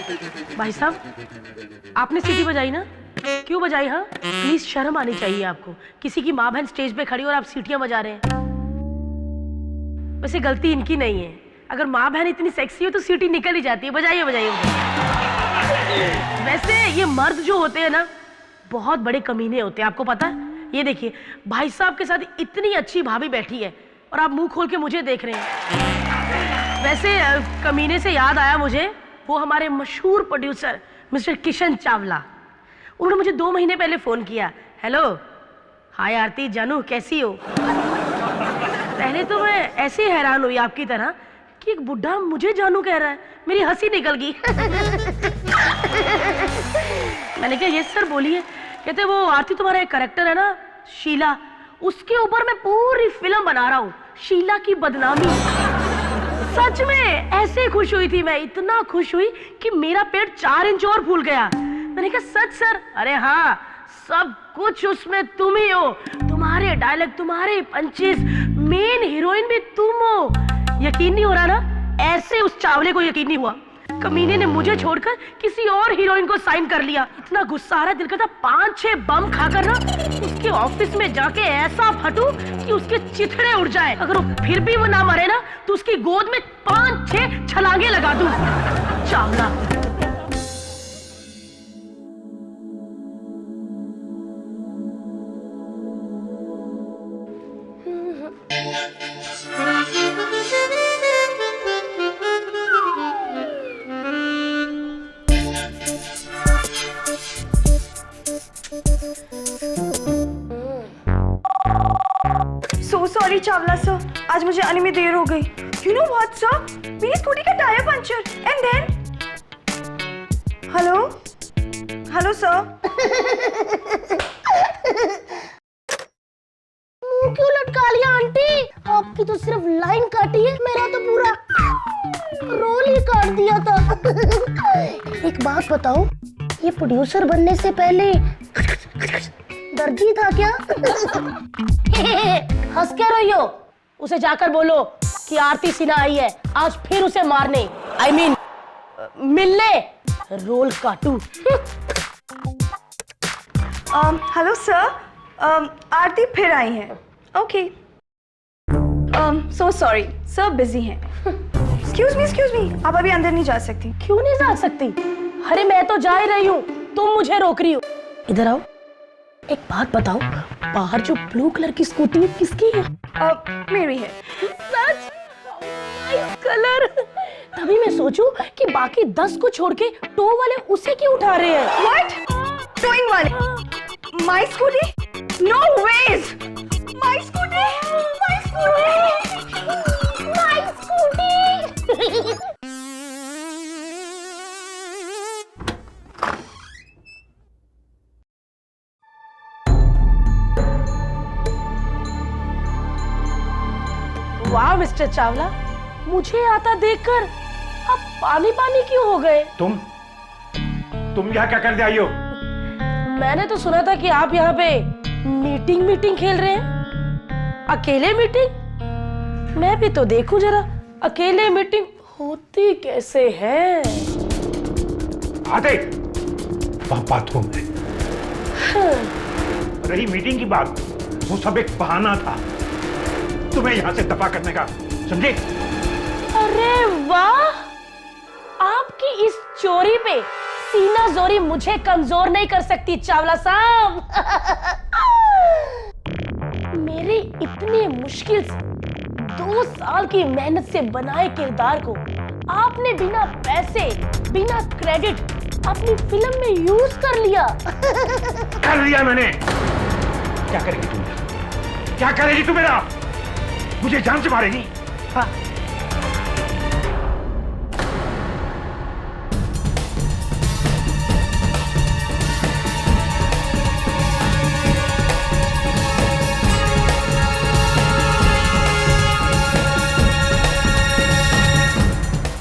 भाई साहब आपने सीटी बजाई ना? क्यों बजाई? हाँ प्लीज शर्म आनी चाहिए आपको। किसी की माँ बहन स्टेज पे खड़ी और आप सीटियां बजा रहे हैं। वैसे गलती इनकी नहीं है, अगर माँ बहन इतनी सेक्सी हो तो सीटी निकल ही जाती है। बजाइए बजाइए बजाइए। वैसे ये मर्द जो होते हैं ना बहुत बड़े कमीने होते हैं, आपको पता है? ये देखिए भाई साहब के साथ इतनी अच्छी भाभी बैठी है और आप मुंह खोल के मुझे देख रहे हैं। वैसे कमीने से याद आया मुझे, वो हमारे मशहूर प्रोड्यूसर मिस्टर किशन चावला, उन्होंने मुझे 2 महीने पहले फोन किया। हेलो, हाय आरती जानू, कैसी हो? पहले तो मैं ऐसे हैरान हुई आपकी तरह कि एक बुढ़ा मुझे जानू कह रहा है, मेरी हंसी निकल गई। मैंने कहा यस सर बोलिए। कहते वो आरती तुम्हारा एक कैरेक्टर है ना शीला, उसके ऊपर मैं पूरी फिल्म बना रहा हूँ, शीला की बदनामी। सच में ऐसे खुश हुई थी मैं, इतना खुश हुई कि मेरा पेट 4 इंच और फूल गया। मैंने कहा सच सर? अरे हाँ, सब कुछ उसमें तुम ही हो, तुम्हारे डायलॉग, तुम्हारे पंचेस, मेन हीरोइन भी तुम हो। यकीन नहीं हो रहा ना? ऐसे उस चावले को यकीन नहीं हुआ, कमीने ने मुझे छोड़कर किसी और हीरोइन को साइन कर लिया। इतना गुस्सा आ रहा, दिल करता 5-6 बम खाकर ना उसके ऑफिस में जाके ऐसा फटूं कि उसके चिथड़े उड़ जाए। अगर वो फिर भी वो ना मरे ना तो उसकी गोद में 5-6 छलांगे लगा दूं। चावला सॉरी चावला सर, आज मुझे आने में देर हो गई। यू नो व्हाट सर, मेरी स्कूटी का tyre puncture and then hello sir. मुंह क्यों लटका लिया आंटी? आपकी तो सिर्फ लाइन काटी है, मेरा तो पूरा रोल ही काट दिया था। एक बात बताओ, ये प्रोड्यूसर बनने से पहले दर्जी था क्या? हंस क्या रही हो? उसे जाकर बोलो कि आरती सिन्हा आई है, आज फिर उसे मारने, I mean, मिलने रोल काटू। हेलो सर, आरती फिर आई हैं। Okay, so sorry sir, busy हैं। एक्सक्यूज मी, आप अभी अंदर नहीं जा सकती। क्यों नहीं जा सकती? अरे मैं तो जा ही रही हूँ, तुम मुझे रोक रही हो। इधर आओ, एक बात बताओ, बाहर जो ब्लू कलर की स्कूटी है किसकी है? मेरी है। सच? Nice colour. तभी मैं सोचूं कि बाकी 10 को छोड़ के टो वाले उसे क्यों उठा रहे हैं? व्हाट? टोइंग वाले? My scooty? No ways! My scooty! My scooty! My scooty! वाह मिस्टर चावला, मुझे आता देखकर आप पानी पानी क्यों हो गए? तुम यहाँ क्या करने आई हो? मैंने तो सुना था कि आप यहाँ पे मीटिंग खेल रहे हैं। अकेले मीटिंग? मैं भी तो देखूं जरा, अकेले मीटिंग होती कैसे है। आते बाथरूम में। रही मीटिंग की बात, वो सब एक बहाना था तुम्हें यहाँ से दफा करने का, समझे? अरे वाह, आपकी इस चोरी पे सीना जोरी मुझे कमजोर नहीं कर सकती चावला साहब। मेरे इतने मुश्किल से 2 साल की मेहनत से बनाए किरदार को आपने बिना पैसे, बिना क्रेडिट अपनी फिल्म में यूज कर लिया। कर लिया मैंने। क्या करेगी तुम? क्या करेगी तू मेरा? मुझे जान से मारेगी? हाँ?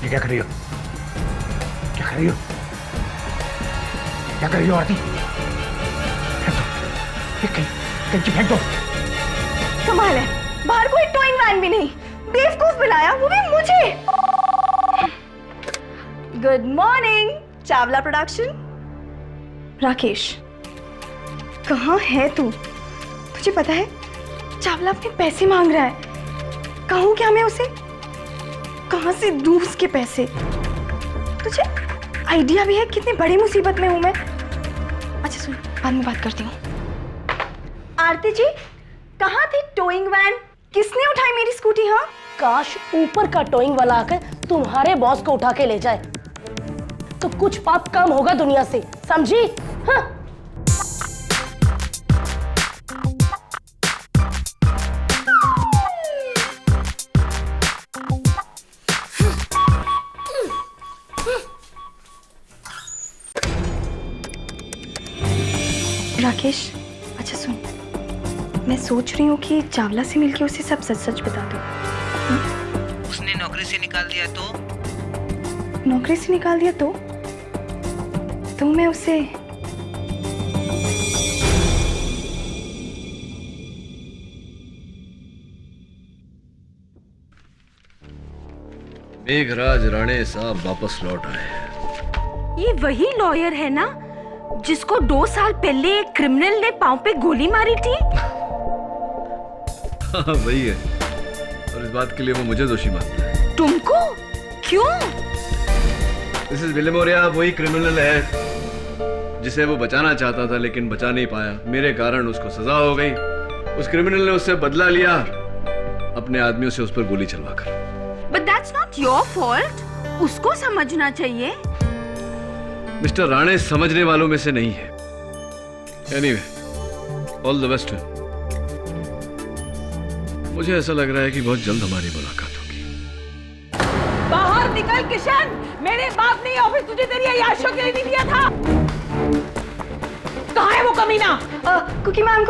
ये क्या कर रही हो? क्या कर रही हो? क्या कर रही हो आरती? फेंक दो, ये कैंची फेंक दो। कमाल है, बाहर कोई टोइंग वैन भी नहीं, बेवकूफ बुलाया, वो भी मुझे। Good morning Chawla production. Rakesh, कहाँ है तू? तुझे पता है चावला अपने पैसे मांग रहा है। कहूँ क्या मैं उसे? कहाँ से दूँ उसके पैसे? तुझे आइडिया भी है कितनी बड़ी मुसीबत में हूँ मैं? अच्छा सुन, बाद में बात करती हूँ। आरती जी, कहाँ थी टोइंग वैन? किसने उठाई मेरी स्कूटी? हाँ, काश ऊपर का टोइंग वाला आकर तुम्हारे बॉस को उठा के ले जाए, तो कुछ पाप कम होगा दुनिया से, समझी? हाँ? राकेश, अच्छा सुन, मैं सोच रही हूँ कि चावला से मिलके उसे सब सच सच बता दूँ। उसने नौकरी से निकाल दिया तो? नौकरी से निकाल दिया तो मैं उसे मेघराज राणे साहब वापस लौट आए। ये वही लॉयर है ना जिसको 2 साल पहले एक क्रिमिनल ने पांव पे गोली मारी थी? हाँ वही है, और इस बात के लिए वो मुझे दोषी मानता है। तुमको? क्यों? मिसेस विलेमोरिया वही क्रिमिनल है जिसे वो बचाना चाहता था लेकिन बचा नहीं पाया। मेरे कारण उसको सजा हो गई। उस क्रिमिनल ने उससे बदला लिया, अपने आदमियों से उस पर गोली चलवाकर। But that's not your fault. उसको समझना चाहिए। मिस्टर राणे समझने वालों में से नहीं है। Anyway, all the best. मुझे ऐसा लग रहा है कि बहुत जल्द हमारी मुलाकात होगी। बाहर निकल किशन, मेरे बाप ने ऑफिस तुझे तेरी अय्याशों के लिए नहीं दिया था। कहाँ है वो कमीना? Cookie ma'am,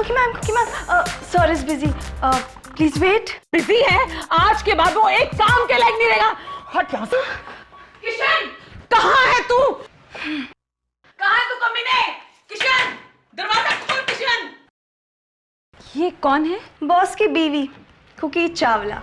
sir is busy, please wait. Busy है? आज के बाद वो एक काम के लायक नहीं रहेगा। हट यहाँ से। किशन, कहाँ है तू? कहाँ है तू कमीने? किशन, दरवाजा खोल किशन। ये कौन है? बॉस की बीवी कुकी चावला।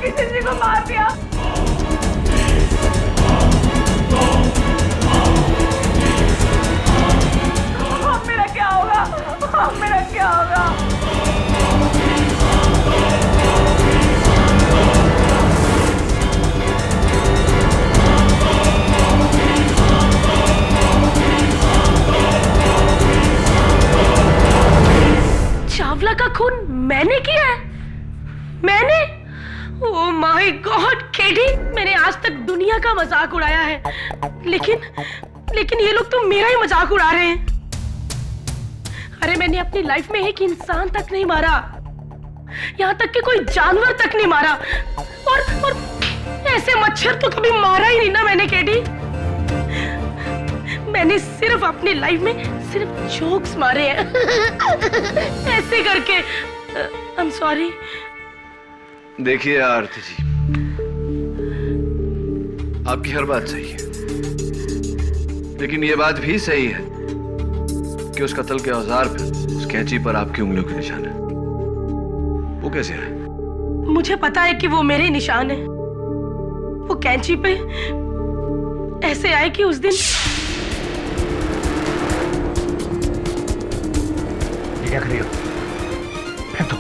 किशन जी को मार दिया। मेरा क्या होगा? मेरा क्या होगा? चावला का खून मैंने किया है? मैंने? ओह माय गॉड केडी, मैंने आज तक दुनिया का मजाक उड़ाया है, लेकिन ये लोग तो मेरा ही मजाक उड़ा रहे हैं। अरे मैंने अपनी लाइफ में एक इंसान तक नहीं मारा, यहाँ तक कि कोई जानवर तक नहीं मारा, और ऐसे मच्छर तो कभी मारा ही नहीं ना मैंने केडी। मैंने सिर्फ अपनी लाइफ में सिर्फ जोक्स मारे हैं ऐसे करके। आई एम सॉरी। देखिए आरती जी, आपकी हर बात सही है, लेकिन ये बात भी सही है कि उस कत्ल के औजार पे, उस कैंची पर आपकी उंगलियों के निशान है। वो कैसे है? मुझे पता है कि वो मेरे निशान है। वो कैंची पे ऐसे आए कि उस दिन। ये क्या कर रही हो? फेंक दो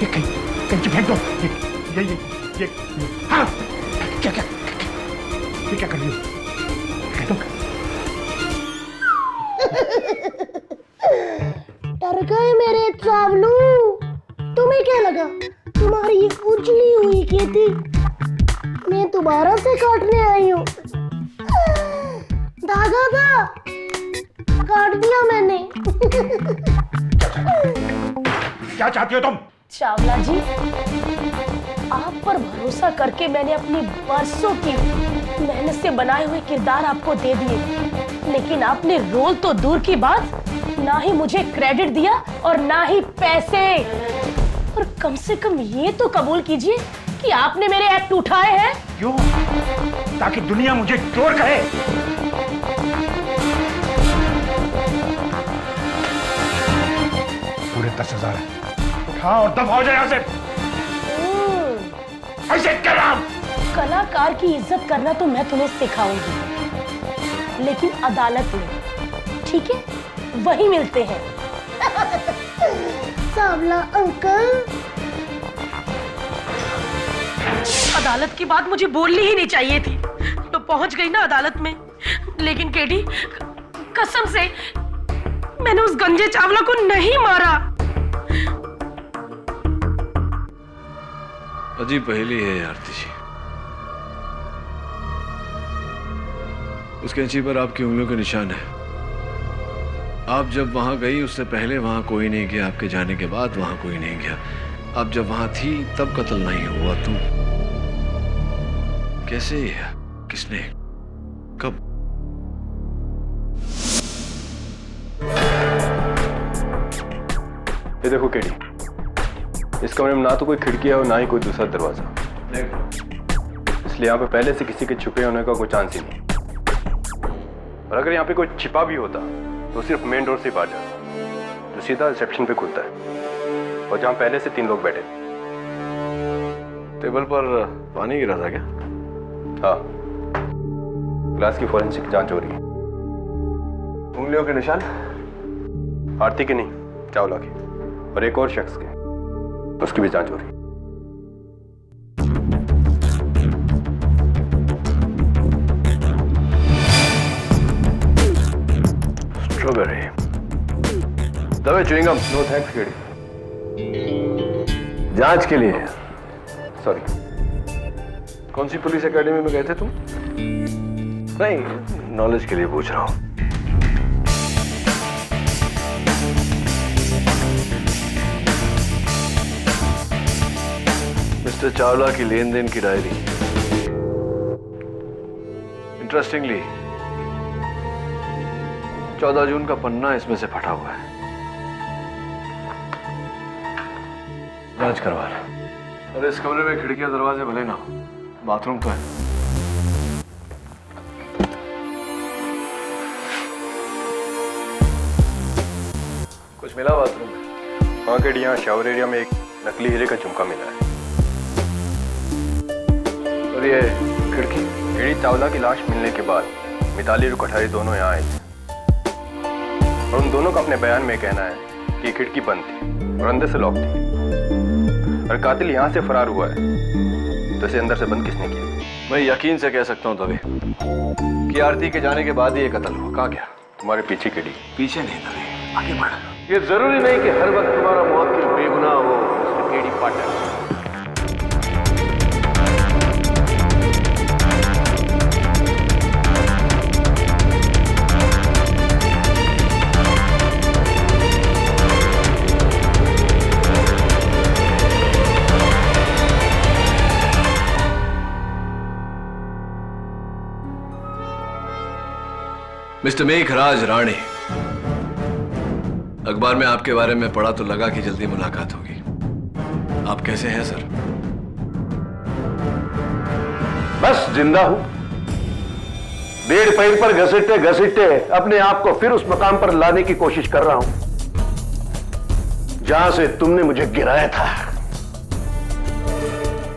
ये कैंची, फेंक दो ये। हाँ, क्या ये क्या कर रही हो? फेंक दो। डर गए मेरे चावलू। तुम्हें क्या लगा तुम्हारी ये उजली हुई खेती मैं दोबारा से काटने आई हूँ? धागा था, काट दिया मैंने। क्या चाहती हो तुम? चावला जी, आप पर भरोसा करके मैंने अपनी बरसों की मेहनत से बनाए हुए किरदार आपको दे दिए, लेकिन आपने रोल तो दूर की बात ना ही मुझे क्रेडिट दिया और ना ही पैसे। और कम से कम ये तो कबूल कीजिए कि आपने मेरे एक्ट उठाए हैं। क्यों? ताकि दुनिया मुझे चोर कहे। पूरे 10,000 उठा और दफा हो जाए यहां से। ऐसे क्या? कलाकार की इज्जत करना तो मैं तुम्हें सिखाऊंगी, लेकिन अदालत में, ठीक है? वही मिलते हैं। सांवला अंकल, अदालत की बात मुझे बोलनी ही नहीं चाहिए थी, तो पहुंच गई ना अदालत में। लेकिन केडी, कसम से मैंने उस गंजे चावला को नहीं मारा। अजीब पहेली है आरती जी। उस कैंची पर आपकी उंगलियों के निशान है। आप जब वहां गई उससे पहले वहां कोई नहीं गया, आपके जाने के बाद वहां कोई नहीं गया। आप जब वहां थी तब कत्ल नहीं हुआ। तुम कैसे? किसने? कब? ये देखो केडी, इस कमरे में ना तो कोई खिड़की है और ना ही कोई दूसरा दरवाजा, इसलिए यहाँ पे पहले से किसी के छुपे होने का कोई चांस ही नहीं। और अगर यहाँ पे कोई छिपा भी होता तो सिर्फ मेन डोर से ही बाहर जाता, जो सीधा रिसेप्शन पे खुलता है, और जहाँ पहले से 3 लोग बैठे। टेबल पर पानी गिरा था क्या? हाँ, ग्लास की फॉरेंसिक जांच हो रही है। उंगलियों के निशान? आरती के नहीं, चावला के, और एक और शख्स के, उसकी भी जांच हो रही है। स्ट्रॉबेरी, दवे च्युइंगम। No thanks KD. जांच के लिए? सॉरी। कौन सी पुलिस एकेडमी में गए थे तुम? नहीं, नॉलेज के लिए पूछ रहा हूं। मिस्टर चावला की लेन देन की डायरी। इंटरेस्टिंगली 14 जून का पन्ना इसमें से फटा हुआ है। जांच करवा रहा। और इस कमरे में खिड़कियां दरवाजे भले ना हो, बाथरूम तो है। कुछ मिला बाथरूम में? हाँ केडी, यहाँ शावर एरिया में एक नकली हीरे का झुमका मिला है। और ये खिड़की? केडी, चावला की लाश मिलने के बाद मिताली और कठारी दोनों यहाँ आए थे, और उन दोनों का अपने बयान में कहना है कि खिड़की बंद थी और अंदर से लॉक थी। और कातिल यहाँ से फरार हुआ है, तो इसे अंदर से बंद किसने किया? मैं यकीन से कह सकता हूँ तभी कि आरती के जाने के बाद ही ये कत्ल हुआ। कहाँ गया? तुम्हारे पीछे केडी। पीछे नहीं तभी, आगे बढ़। ये जरूरी नहीं कि हर वक्त तुम्हारा मुवक्किल बेगुनाह हो, मिस्टर केडी पाठक। मिस्टर मेघराज राणे, अखबार में आपके बारे में पढ़ा तो लगा कि जल्दी मुलाकात होगी। आप कैसे हैं सर? बस जिंदा हूं। बेड़ पैर पर घसीटते घसीटते अपने आप को फिर उस मकाम पर लाने की कोशिश कर रहा हूं जहां से तुमने मुझे गिराया था।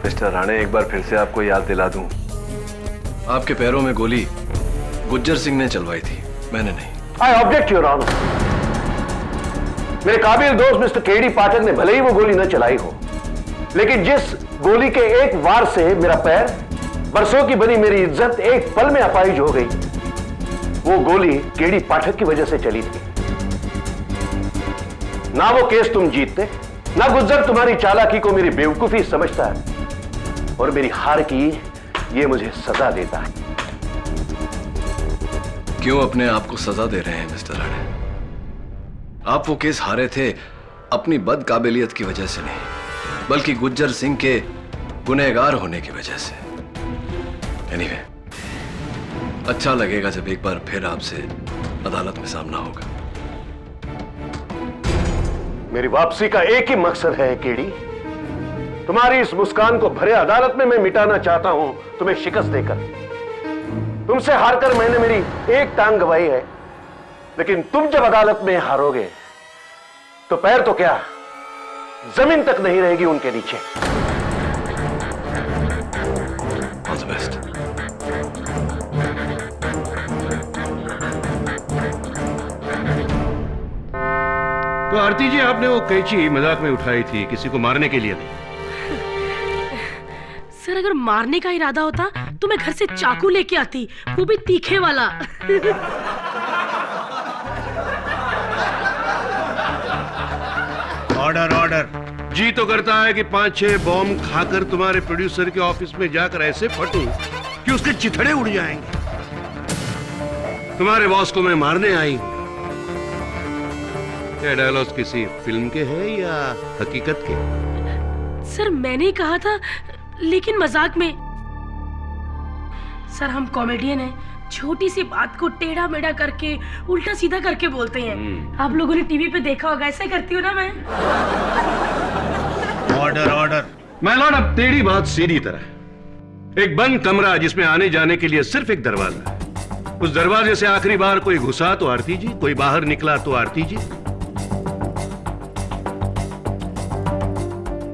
मिस्टर राणे, एक बार फिर से आपको याद दिला दूं, आपके पैरों में गोली गुज्जर सिंह ने चलवाई थी, मैंने नहीं। I object your honour. मेरे काबिल दोस्त मिस्टर केडी पाठक ने भले ही वो गोली न चलाई हो, लेकिन जिस गोली के एक वार से मेरा पैर, बरसों की बनी मेरी इज्जत एक पल में अपाहिज हो गई, वो गोली केडी पाठक की वजह से चली थी। ना वो केस तुम जीतते, ना गुज्जर तुम्हारी चालाकी को मेरी बेवकूफी समझता है, और मेरी हार की ये मुझे सजा देता है। क्यों अपने आप को सजा दे रहे हैं मिस्टर राणे? आप वो केस हारे थे अपनी बदकाबिलियत की वजह से नहीं, बल्कि गुज्जर सिंह के गुनहगार होने की वजह से। एनीवे, अच्छा लगेगा जब एक बार फिर आपसे अदालत में सामना होगा। मेरी वापसी का एक ही मकसद है केडी। तुम्हारी इस मुस्कान को भरे अदालत में मैं मिटाना चाहता हूं, तुम्हें शिकस्त देकर। तुमसे हारकर मैंने मेरी एक टांग गंवाई है, लेकिन तुम जब अदालत में हारोगे तो पैर तो क्या, जमीन तक नहीं रहेगी उनके नीचे। All the best. तो आरती जी, आपने वो कैंची मजाक में उठाई थी, किसी को मारने के लिए नहीं। सर अगर मारने का इरादा होता तो मैं घर से चाकू लेके आती, वो भी तीखे वाला। Order order. जी तो करता है कि 5-6 बॉम्ब खाकर तुम्हारे प्रोड्यूसर के ऑफिस में जाकर ऐसे फटूं कि उसके चिथड़े उड़ जाएंगे। तुम्हारे बॉस को मैं मारने आई। ये डायलॉग किसी फिल्म के हैं या हकीकत के? सर मैंने कहा था, लेकिन मजाक में। सर हम कॉमेडियन हैं, छोटी सी बात को टेढ़ा मेढ़ा करके उल्टा सीधा करके बोलते हैं। आप लोगों ने टीवी पे देखा होगा, ऐसे करती हूँ ना मैं। Order order. माय लॉर्ड, अब तेरी बात सीधी तरह। एक बंद कमरा जिसमें आने जाने के लिए सिर्फ एक दरवाजा है। उस दरवाजे से आखिरी बार कोई घुसा तो आरती जी, कोई बाहर निकला तो आरती जी।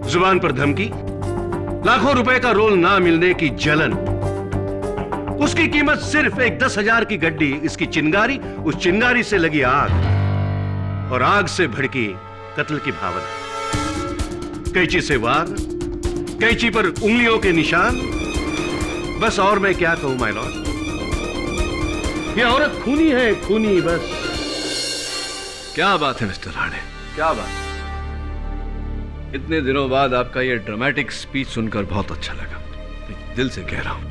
जुबान पर धमकी, लाखों रुपए का रोल ना मिलने की जलन, उसकी कीमत सिर्फ एक 10,000 की गड्डी, इसकी चिंगारी, उस चिंगारी से लगी आग और आग से भड़की कत्ल की भावना। कैंची से वार, कैंची पर उंगलियों के निशान, बस और मैं क्या कहूं माय लॉर्ड। ये औरत खूनी है, खूनी बस। क्या बात है मिस्टर राणे, क्या बात। इतने दिनों बाद आपका ये ड्रामेटिक स्पीच सुनकर बहुत अच्छा लगा, दिल से कह रहा हूं।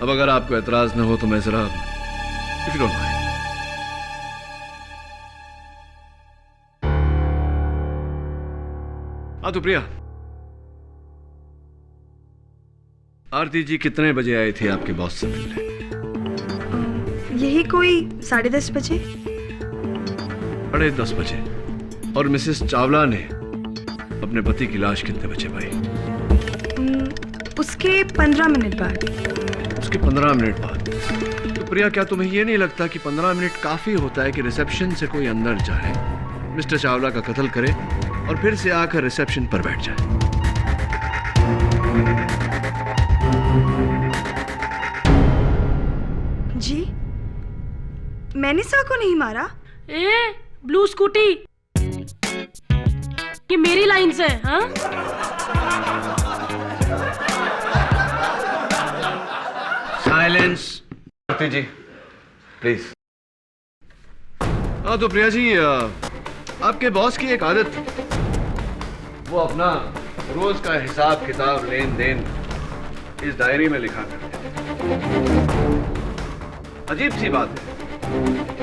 अब अगर आपको एतराज न हो तो मैं जरा, इफ यू डोंट माइंड। हाँ तो प्रिया, आरती जी कितने बजे आई थी आपके बॉस से मिलने? यही कोई 10:30 बजे। 10:30 बजे। और मिसेस चावला ने अपने पति की लाश कितने बजे पाई? उसके 15 मिनट बाद। उसके 15 मिनट बाद। तो प्रिया, क्या तुम्हें यह नहीं लगता कि 15 मिनट काफी होता है कि रिसेप्शन से कोई अंदर जाए, मिस्टर चावला का कत्ल करे और फिर से आकर रिसेप्शन पर बैठ जाए? जी, मैंने सर को नहीं मारा। ए, ब्लू स्कूटी, ये मेरी लाइन से, हाँ? साइलेंस। आरती जी प्लीज। हाँ तो प्रिया जी, आपके बॉस की एक आदत थी, वो अपना रोज का हिसाब किताब, लेन देन इस डायरी में लिखा करते थे। अजीब सी बात है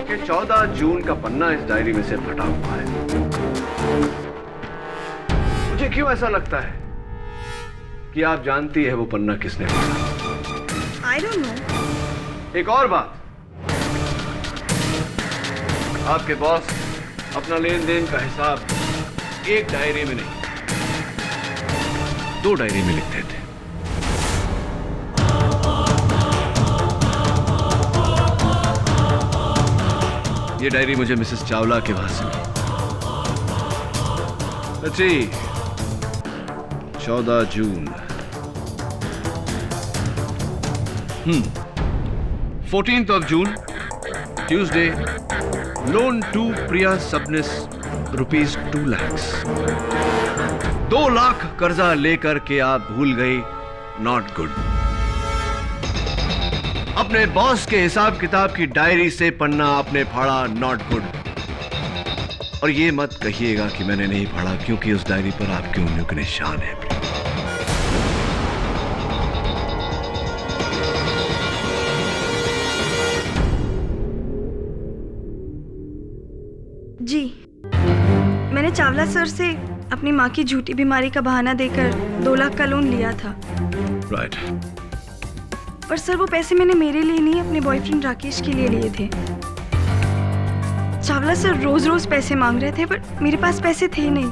कि 14 जून का पन्ना इस डायरी में से फटा हुआ है। मुझे क्यों ऐसा लगता है कि आप जानती है वो पन्ना किसने फटा। I don't know. एक और बात, आपके बॉस अपना लेन देन का हिसाब एक डायरी में नहीं, 2 डायरी में लिखते थे। ये डायरी मुझे मिसेस चावला के वहां से मिली। अच्छी 14 जून। 14th of June, Tuesday, loan to Priya Subnis ₹2 lakhs। 2 lakh कर्जा लेकर के आप भूल गई, नॉट गुड। अपने बॉस के हिसाब किताब की डायरी से पन्ना आपने फाड़ा, नॉट गुड। और ये मत कहिएगा कि मैंने नहीं फाड़ा, क्योंकि उस डायरी पर आपकी उंगलियों के निशान है। जी, मैंने चावला सर से अपनी माँ की झूठी बीमारी का बहाना देकर 2 लाख का लोन लिया था। राइट। पर सर वो पैसे मैंने मेरे लिए नहीं, अपने बॉयफ्रेंड राकेश के लिए लिए थे। चावला सर रोज रोज पैसे मांग रहे थे, बट मेरे पास पैसे थे ही नहीं।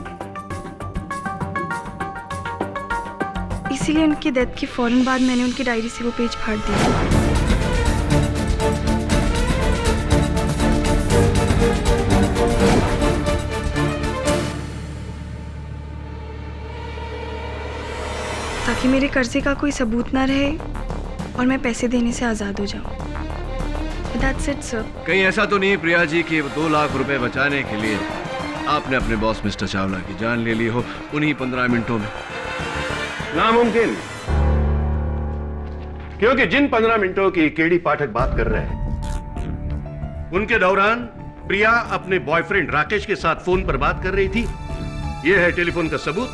इसीलिए उनकी डेथ के फौरन बाद मैंने उनकी डायरी से वो पेज फाड़ दिया। ताकि मेरे कर्जे का कोई सबूत ना रहे और मैं पैसे देने से आजाद हो जाऊं। That's it, sir. कहीं ऐसा तो नहीं प्रिया जी कि 2 लाख रुपए बचाने के लिए आपने अपने बॉस मिस्टर चावला की जान ले ली हो उन्हीं 15 मिनटों में? नामुमकिन, क्योंकि जिन 15 मिनटों की केडी पाठक बात कर रहे हैं उनके दौरान प्रिया अपने बॉयफ्रेंड राकेश के साथ फोन पर बात कर रही थी। यह है टेलीफोन का सबूत,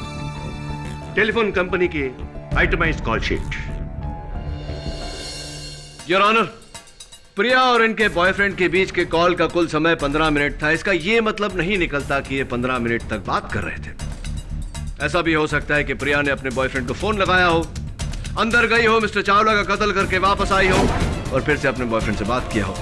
टेलीफोन कंपनी की itemised call sheet. Your honour, Priya और इनके बॉयफ्रेंड के बीच के कॉल का कुल समय 15 मिनट था। इसका यह मतलब नहीं निकलता कि ये 15 मिनट तक बात कर रहे थे। ऐसा भी हो सकता है कि प्रिया ने अपने बॉयफ्रेंड को फोन लगाया हो, अंदर गई हो, मिस्टर चावला का कत्ल करके वापस आई हो और फिर से अपने बॉयफ्रेंड से बात किया हो।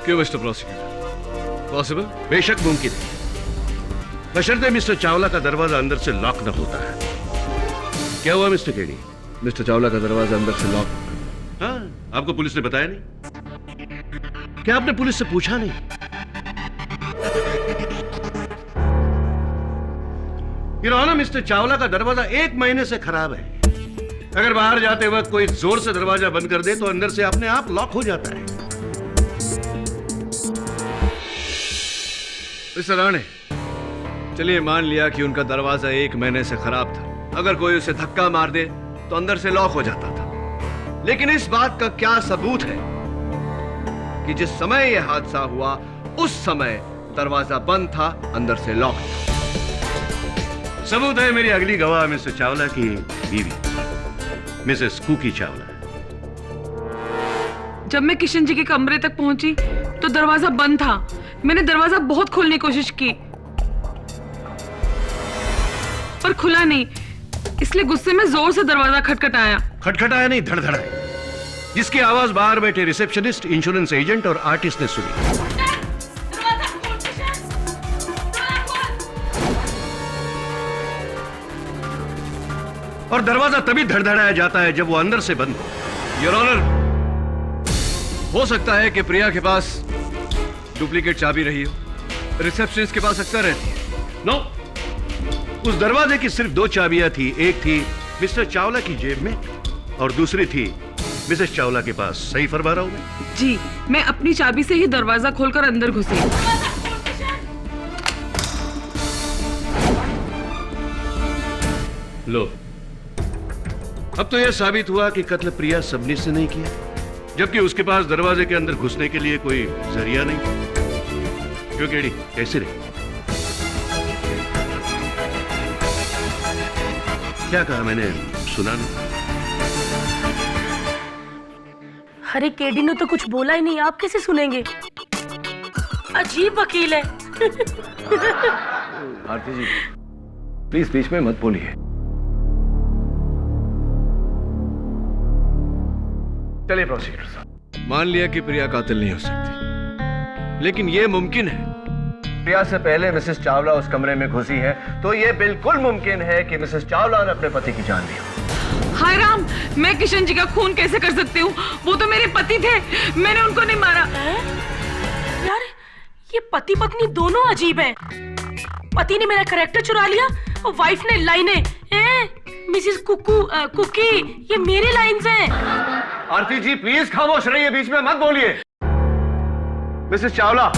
क्यों मिस्टर प्रोसिक्यूटर? पॉसिबल? बेशक मुमकिन है, बशर्ते मिस्टर चावला का दरवाजा अंदर से लॉक न होता है। क्या हुआ मिस्टर केडी? मिस्टर चावला का दरवाजा अंदर से लॉक? हाँ, आपको पुलिस ने बताया नहीं? क्या आपने पुलिस से पूछा नहीं? योर ऑनर, मिस्टर चावला का दरवाजा 1 महीने से खराब है। अगर बाहर जाते वक्त कोई जोर से दरवाजा बंद कर दे तो अंदर से अपने आप लॉक हो जाता है। मिस्टर राणे, चलिए मान लिया कि उनका दरवाजा 1 महीने से खराब था। अगर कोई उसे धक्का मार दे तो अंदर से लॉक हो जाता था। लेकिन इस बात का क्या सबूत है कि जिस समय यह हादसा हुआ उस समय दरवाजा बंद था, अंदर से लॉक था? सबूत है मेरी अगली गवाह मिस्टर चावला की बीवी मिसेस कुकी चावला। जब मैं किशन जी के कमरे तक पहुंची तो दरवाजा बंद था। मैंने दरवाजा बहुत खोलने की कोशिश की पर खुला नहीं, इसलिए गुस्से में जोर से दरवाजा खटखटाया। खटखटाया नहीं, धड़धड़ाया, जिसकी आवाज बाहर बैठे रिसेप्शनिस्ट, इंश्योरेंस एजेंट और आर्टिस्ट ने सुनी। और दरवाजा तभी धड़धड़ाया जाता है जब वो अंदर से बंद हो। योर ऑनर, हो सकता है कि प्रिया के पास डुप्लीकेट चाबी रही हो। रिसेप्शनिस्ट के पास अक्सर रहती है। नो, उस दरवाजे की सिर्फ 2 चाबियां थी। एक थी मिस्टर चावला की जेब में और दूसरी थी मिसेस चावला के पास। सही फरमा रहा हूं मैं? जी, मैं अपनी चाबी से ही दरवाजा खोलकर अंदर घुसी। लो, अब तो यह साबित हुआ कि कत्ल प्रिया सबनी से नहीं किया, जबकि उसके पास दरवाजे के अंदर घुसने के लिए कोई जरिया नहीं। क्यों केडी, कैसे रही? क्या कहा मैंने, सुना नहीं? अरे केडी ने तो कुछ बोला ही नहीं, आप कैसे सुनेंगे? अजीब वकील है। आरती जी, प्लीज बीच में मत बोलिए। चलिए प्रोसिक्यूटर साहब, मान लिया कि प्रिया कातिल नहीं हो सकती, लेकिन यह मुमकिन है प्रिया से पहले मिसेस चावला उस कमरे में घुसी है, तो यह बिल्कुल मुमकिन है कि मिसेस चावला ने अपने पति की जान ली हो। हाय राम, मैं किशन जी का खून कैसे कर सकती हूँ? वो तो मेरे पति थे, मैंने उनको नहीं मारा। यार, ये पति पत्नी दोनों अजीब हैं। पति ने मेरा कैरेक्टर चुरा लिया और वाइफ ने लाइनें। मिसेस कुकी, ये मेरे लाइन्स हैं। आरती जी प्लीज खामोश रहिए, बीच में मत बोलिए। मिसेस चावला,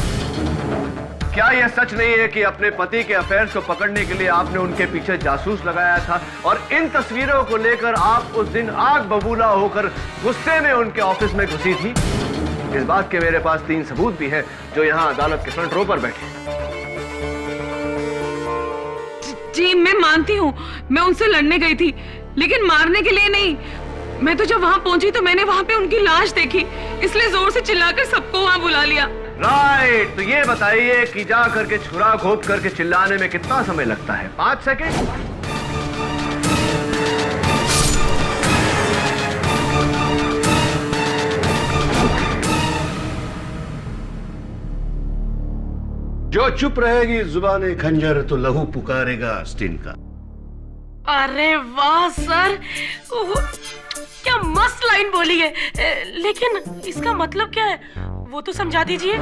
क्या यह सच नहीं है कि अपने पति के अफेयर्स को पकड़ने के लिए आपने उनके पीछे जासूस लगाया था और इन तस्वीरों को लेकर आप उस दिन आग बबूला होकर गुस्से में उनके ऑफिस में घुसी थी? इस बात के मेरे पास 3 सबूत भी हैं जो यहाँ अदालत के फ्रंट रो पर बैठे। जी मैं मानती हूँ, मैं उनसे लड़ने गई थी, लेकिन मारने के लिए नहीं। मैं तो जब वहां पहुंची तो मैंने वहां पे उनकी लाश देखी, इसलिए जोर से चिल्लाकर सबको वहां बुला लिया। राइट, तो ये बताइए कि जा करके छुरा घोंप करके चिल्लाने में कितना समय लगता है? 5 सेकेंड? जो चुप रहेगी जुबाने खंजर तो लहू पुकारेगा आस्तीन का। अरे वाह सर, ओह, क्या मस्त लाइन बोली है। लेकिन इसका मतलब क्या है, वो तो समझा दीजिए।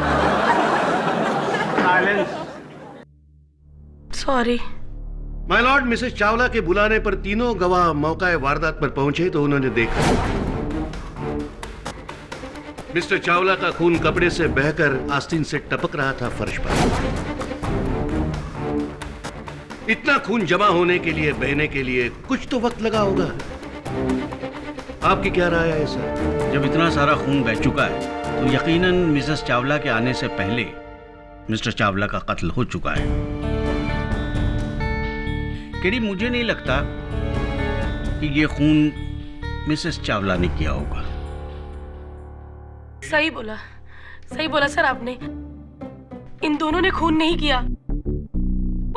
Sorry. My Lord, Mrs Chawla के बुलाने पर तीनों गवाह मौका वारदात पर पहुंचे तो उन्होंने देखा मिस्टर चावला का खून कपड़े से बहकर आस्तीन से टपक रहा था फर्श पर। इतना खून जमा होने के लिए, बहने के लिए कुछ तो वक्त लगा होगा। आपकी क्या राय है सर? जब इतना सारा खून बह चुका है तो यकीनन मिसेस चावला के आने से पहले मिस्टर चावला का कत्ल हो चुका है। केडी, मुझे नहीं लगता कि ये खून मिसेस चावला ने किया होगा। सही बोला सर आपने। इन दोनों ने खून नहीं किया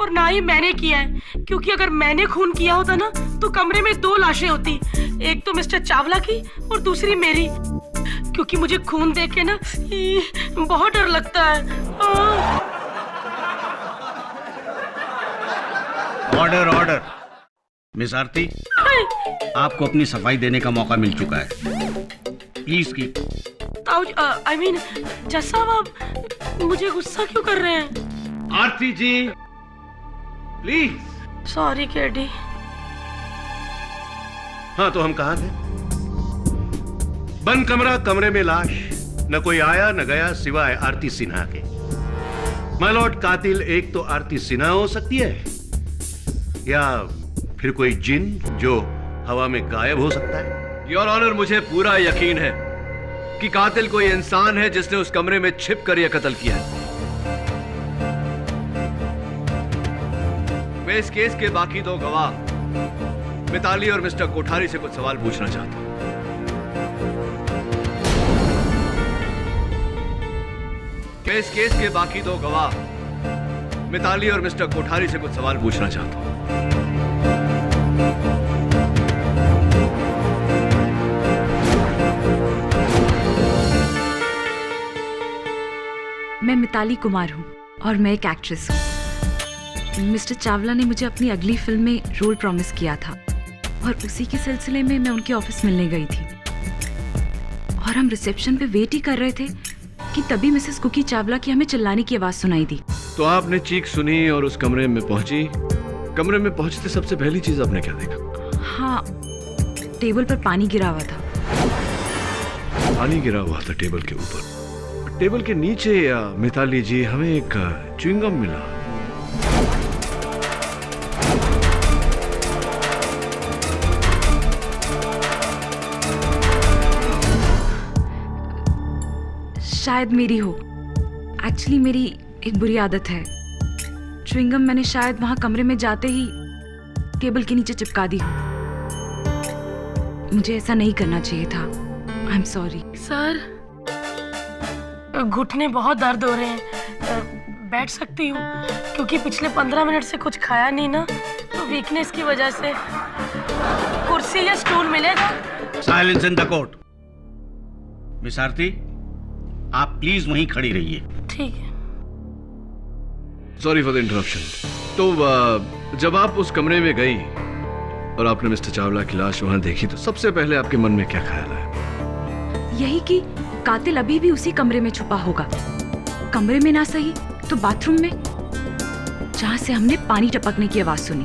और ना ही मैंने किया है, क्योंकि अगर मैंने खून किया होता ना तो कमरे में 2 लाशें होती, एक तो मिस्टर चावला की और दूसरी मेरी, क्योंकि मुझे खून देख के ना बहुत डर लगता है। ऑर्डर। मिस आरती, आपको अपनी सफाई देने का मौका मिल चुका है। प्लीज की आई मीन जज साहब, आप मुझे गुस्सा क्यों कर रहे हैं? आरती जी प्लीज। Sorry KD. हाँ, तो हम कहाँ थे? बंद कमरा, कमरे में लाश, न कोई आया न गया सिवाय आरती सिन्हा के। माय लॉर्ड, कातिल एक तो आरती सिन्हा हो सकती है या फिर कोई जिन जो हवा में गायब हो सकता है। योर ऑनर, मुझे पूरा यकीन है कि कातिल कोई इंसान है जिसने उस कमरे में छिप कर यह कत्ल किया है। मैं इस केस के बाकी 2 गवाह मिताली और मिस्टर कोठारी से कुछ सवाल पूछना चाहता हूं। मैं इस केस के बाकी 2 गवाह मिताली और मिस्टर कोठारी से कुछ सवाल पूछना चाहता हूं। मैं मिताली कुमार हूँ और मैं एक एक्ट्रेस हूँ। मिस्टर चावला ने मुझे अपनी अगली फिल्म में रोल प्रॉमिस किया था और उसी के सिलसिले में मैं उनके ऑफिस मिलने गई थी और हम रिसेप्शन पे वेट ही कर रहे थे कि तभी मिसेस कुकी चावला की हमें चिल्लाने की आवाज सुनाई दी। तो आपने चीख सुनी और उस कमरे में पहुंची। कमरे में पहुंचते सबसे पहली चीज आपने क्या देखा? हाँ, टेबल पर पानी गिरा हुआ था। पानी गिरा हुआ था टेबल के ऊपर। टेबल के नीचे मिताली जी हमें एक च्युइंगम मिला। शायद मेरी हो। एक्चुअली मेरी एक बुरी आदत है, च्युइंगम मैंने शायद वहां कमरे में जाते ही टेबल के नीचे चिपका दी। मुझे ऐसा नहीं करना चाहिए था। आई एम सॉरी। सर, घुटने बहुत दर्द हो रहे हैं। बैठ सकती हूँ? क्योंकि पिछले 15 मिनट से कुछ खाया नहीं ना, तो वीकनेस की वजह से। कुर्सी या स्टूल मिलेगा? Silence in the court. Miss Aarti, आप प्लीज वहीं खड़ी रहिए। ठीक है। Sorry for the interruption. तो जब आप उस कमरे में गई और आपने मिस्टर चावला की लाश वहां देखी तो सबसे पहले आपके मन में क्या ख्याल आया? यही कि कातिल अभी भी उसी कमरे में छुपा होगा। कमरे में ना सही तो बाथरूम में, जहां से हमने पानी टपकने की आवाज सुनी।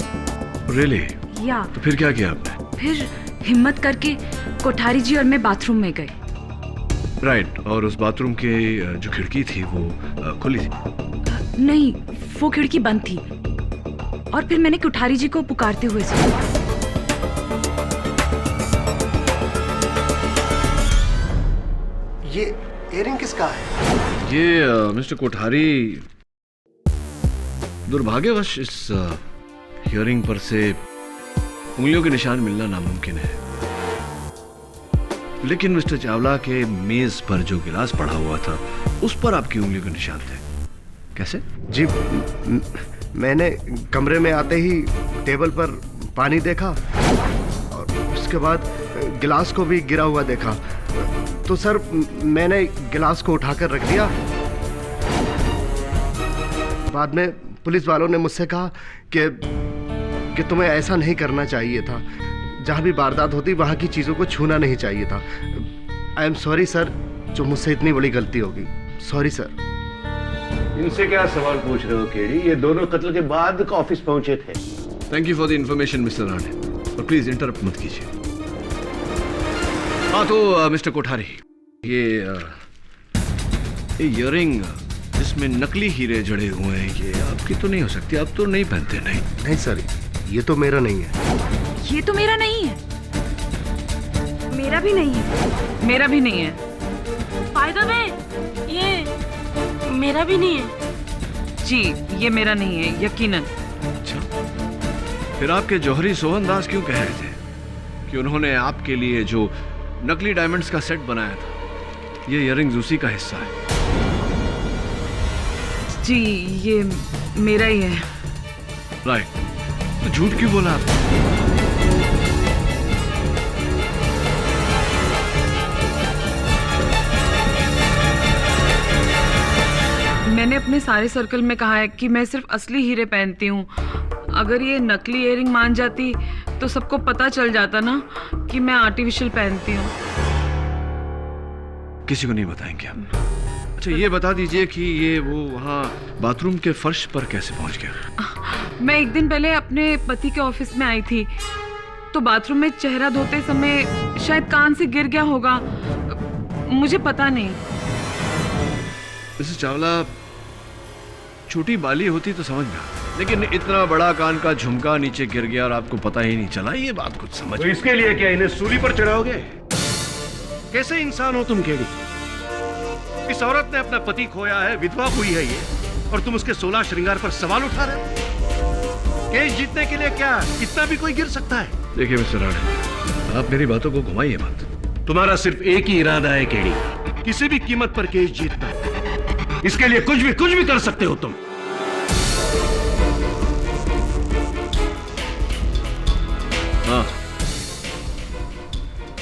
रियली? या तो फिर क्या किया आपने? फिर हिम्मत करके कोठारी जी और मैं बाथरूम में गए। राइट। और उस बाथरूम के जो खिड़की थी वो खुली थी? नहीं, वो खिड़की बंद थी। और फिर मैंने कोठारी जी को पुकारते हुए सुना। ये इयरिंग किसका है? ये मिस्टर कोठारी, दुर्भाग्यवश इस हियरिंग पर से उंगलियों के निशान मिलना नामुमकिन है। लेकिन मिस्टर चावला के मेज पर जो गिलास पड़ा हुआ था उस पर आपकी उंगलियों के निशान थे। कैसे? जी, मैंने कमरे में आते ही टेबल पर पानी देखा और उसके बाद गिलास को भी गिरा हुआ देखा, तो सर मैंने गिलास को उठाकर रख दिया बाद में पुलिस वालों ने मुझसे कहा कि तुम्हें ऐसा नहीं करना चाहिए था। जहाँ भी वारदात होती वहाँ की चीज़ों को छूना नहीं चाहिए था। आई एम सॉरी सर, जो मुझसे इतनी बड़ी गलती होगी। Sorry sir. इनसे क्या सवाल पूछ रहे हो केडी? ये दोनों कत्ल के बाद ऑफिस पहुंचे थे। Thank you for the information mister Rane, और प्लीज इंटरप्ट मत कीजिए। हाँ तो मिस्टर कोठारी, ये इयरिंग जिसमें नकली हीरे जड़े हुए हैं, ये आपकी तो नहीं हो सकती? आप तो नहीं पहनते? नहीं सर, ये तो मेरा नहीं है। ये तो मेरा नहीं है। मेरा भी नहीं है। मेरा भी नहीं है। बाय द वे, ये मेरा भी नहीं है। जी, ये मेरा नहीं है, यकीनन। अच्छा, फिर आपके जौहरी सोहन दास क्यों कह रहे थे कि उन्होंने आपके लिए जो नकली डायमंड्स का सेट बनाया था, ये इयरिंग्स उसी का हिस्सा है? जी, ये मेरा ही है। राइट, तो झूठ क्यों बोला आपने? मैंने अपने सारे सर्कल में कहा है कि मैं सिर्फ असली हीरे पहनती हूँ। अगर ये नकली इयरिंग मान जाती तो सबको पता चल जाता ना कि मैं आर्टिफिशियल पहनती हूँ। किसी को नहीं बताएंगे हम। अच्छा, ये बता दीजिए कि ये वो वहाँ बाथरूम के फर्श पर कैसे पहुँच गया? मैं एक दिन पहले अपने पति के ऑफिस में आई थी, तो बाथरूम में चेहरा धोते समय शायद कान से गिर गया होगा, मुझे पता नहीं। मिसेस चावला, छोटी बाली होती तो समझ में आता, लेकिन इतना बड़ा कान का झुमका नीचे गिर गया और आपको पता ही नहीं चला, ये बात कुछ समझ। तो इसके लिए क्या इन्हें सूली पर चढ़ाओगे? कैसे इंसान हो तुम केडी? इस औरत ने अपना पति खोया है, विधवा हुई है ये, और तुम उसके 16 श्रृंगार पर सवाल उठा रहे हो? केस जीतने के लिए क्या कितना भी कोई गिर सकता है? देखिए मिस्टर राणे, आप मेरी बातों को घुमाइए मत। तुम्हारा सिर्फ एक ही इरादा है केडी, किसी भी कीमत पर केस जीतना। इसके लिए कुछ भी कर सकते हो तुम। हाँ,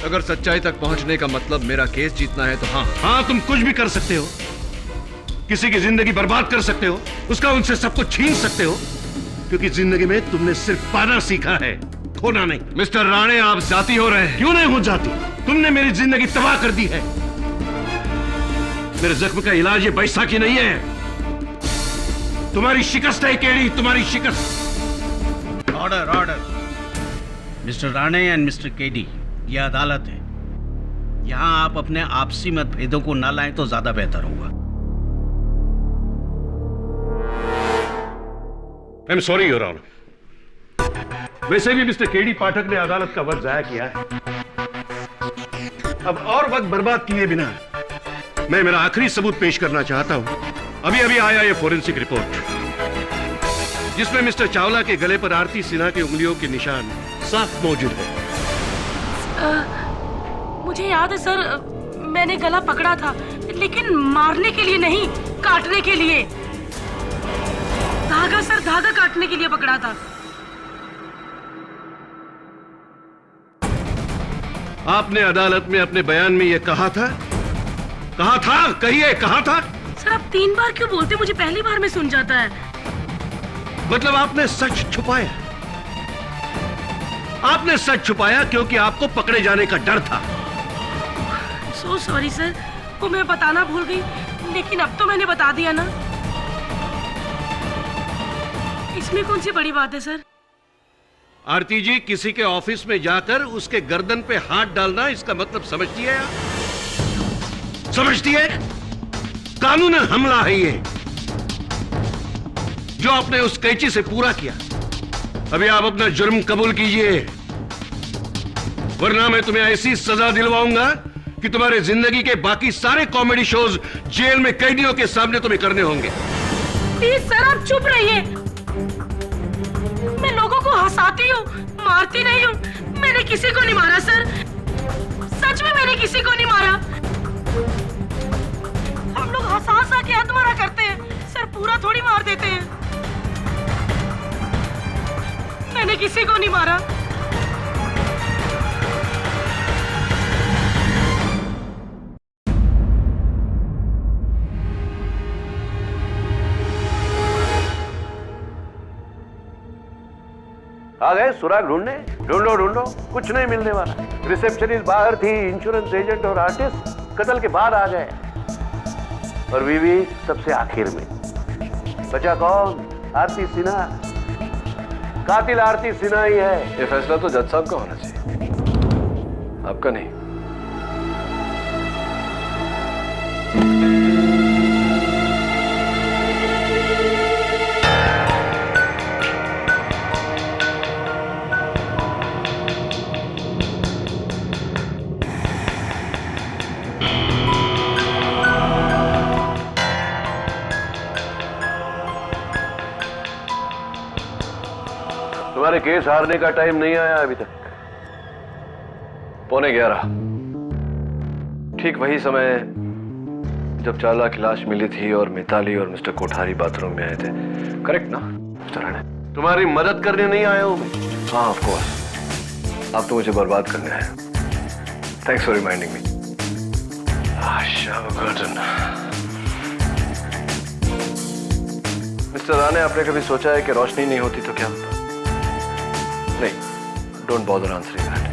अगर सच्चाई तक पहुंचने का मतलब मेरा केस जीतना है तो हाँ, तुम कुछ भी कर सकते हो। किसी की जिंदगी बर्बाद कर सकते हो, उसका उनसे सब कुछ छीन सकते हो, क्योंकि जिंदगी में तुमने सिर्फ पाना सीखा है, खोना नहीं। मिस्टर राणे, आप जाती हो रहे हैं। क्यों नहीं हो जाती? तुमने मेरी जिंदगी तबाह कर दी है। मेरे जख्म का इलाज ये बैसाखी नहीं है, तुम्हारी शिकस्त है केडी, तुम्हारी शिकस्त। Order, order. Mister Rane and mister KD, यह अदालत है। यहां आप अपने आपसी मतभेदों को न लाएं तो ज्यादा बेहतर होगा। I am sorry your honour. वैसे भी मिस्टर केडी पाठक ने अदालत का वक्त जाया किया है। अब और वक्त बर्बाद किए बिना मैं मेरा आखिरी सबूत पेश करना चाहता हूं। अभी अभी आया ये फोरेंसिक रिपोर्ट, जिसमें मिस्टर चावला के गले पर आरती सिन्हा की उंगलियों के निशान साफ मौजूद है। मुझे याद है सर, मैंने गला पकड़ा था, लेकिन मारने के लिए नहीं, काटने के लिए। धागा सर, धागा काटने के लिए पकड़ा था। आपने अदालत में अपने बयान में यह कहा था? कहिए, कहा था? सर, आप 3 बार क्यों बोलते? मुझे पहली बार में सुन जाता है। मतलब आपने सच छुपाया? आपने सच छुपाया क्योंकि आपको पकड़े जाने का डर था। सो सॉरी सर, वो मैं बताना भूल गई, लेकिन अब तो मैंने बता दिया ना। इसमें कौन सी बड़ी बात है सर? आरती जी, किसी के ऑफिस में जाकर उसके गर्दन पे हाथ डालना, इसका मतलब समझती है आप? समझती है? कानूनी हमला है ये, जो आपने उस कैची से पूरा किया। अभी आप अपना जुर्म कबूल कीजिए, वरना मैं तुम्हें ऐसी सजा दिलवाऊंगा कि तुम्हारे जिंदगी के बाकी सारे कॉमेडी शोज जेल में कैदियों के सामने तुम्हें करने होंगे। प्लीज सर, आप चुप रहिए। मैं लोगों को हंसाती हूँ, मारती नहीं हूँ। मैंने किसी को नहीं मारा सर, सच में मैंने किसी को नहीं मारा। हम लोग हंसा के आत्महत्या करते हैं सर, पूरा थोड़ी मार देते हैं। मैंने किसी को नहीं मारा। आ गए सुराग ढूंढने? ढूंढो ढूंढो, कुछ नहीं मिलने वाला। रिसेप्शनिस्ट बाहर थी, इंश्योरेंस एजेंट और आर्टिस्ट कत्ल के बाद आ गए, और बीवी सबसे आखिर में। बचा कौन? आरती सिन्हा। कातिल आरती सिन्हा ही है। ये फैसला तो जज साहब का होना चाहिए, आपका नहीं। तुम्हारे केस हारने का टाइम नहीं आया अभी तक। 11:15, ठीक वही समय जब चावला की लाश मिली थी और मिताली और मिस्टर कोठारी बाथरूम में आए थे, करेक्ट ना मिस्टर राणे? तुम्हारी मदद करने नहीं आया हूं मैं। हाँ ऑफ कोर्स, आप तो मुझे बर्बाद करने आए। Thanks for reminding me. Mister Rane, आपने कभी सोचा है कि रोशनी नहीं होती तो क्या होता? नहीं, डोंट बॉदर आंसरिंग दैट।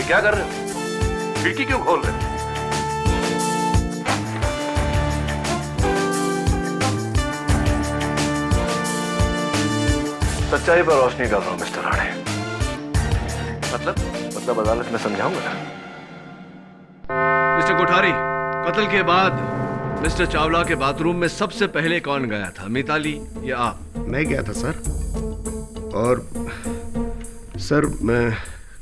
क्या कर रहे हो? खिड़की क्यों खोल रहे हो? सच्चाई पर रोशनी डाल रहा हूं मिस्टर राणे। मतलब अदालत में समझाऊंगा ना। मिस्टर कोठारी, कत्ल के बाद मिस्टर चावला के बाथरूम में सबसे पहले कौन गया था, मिताली या आप? मैं गया था सर, और सर मैं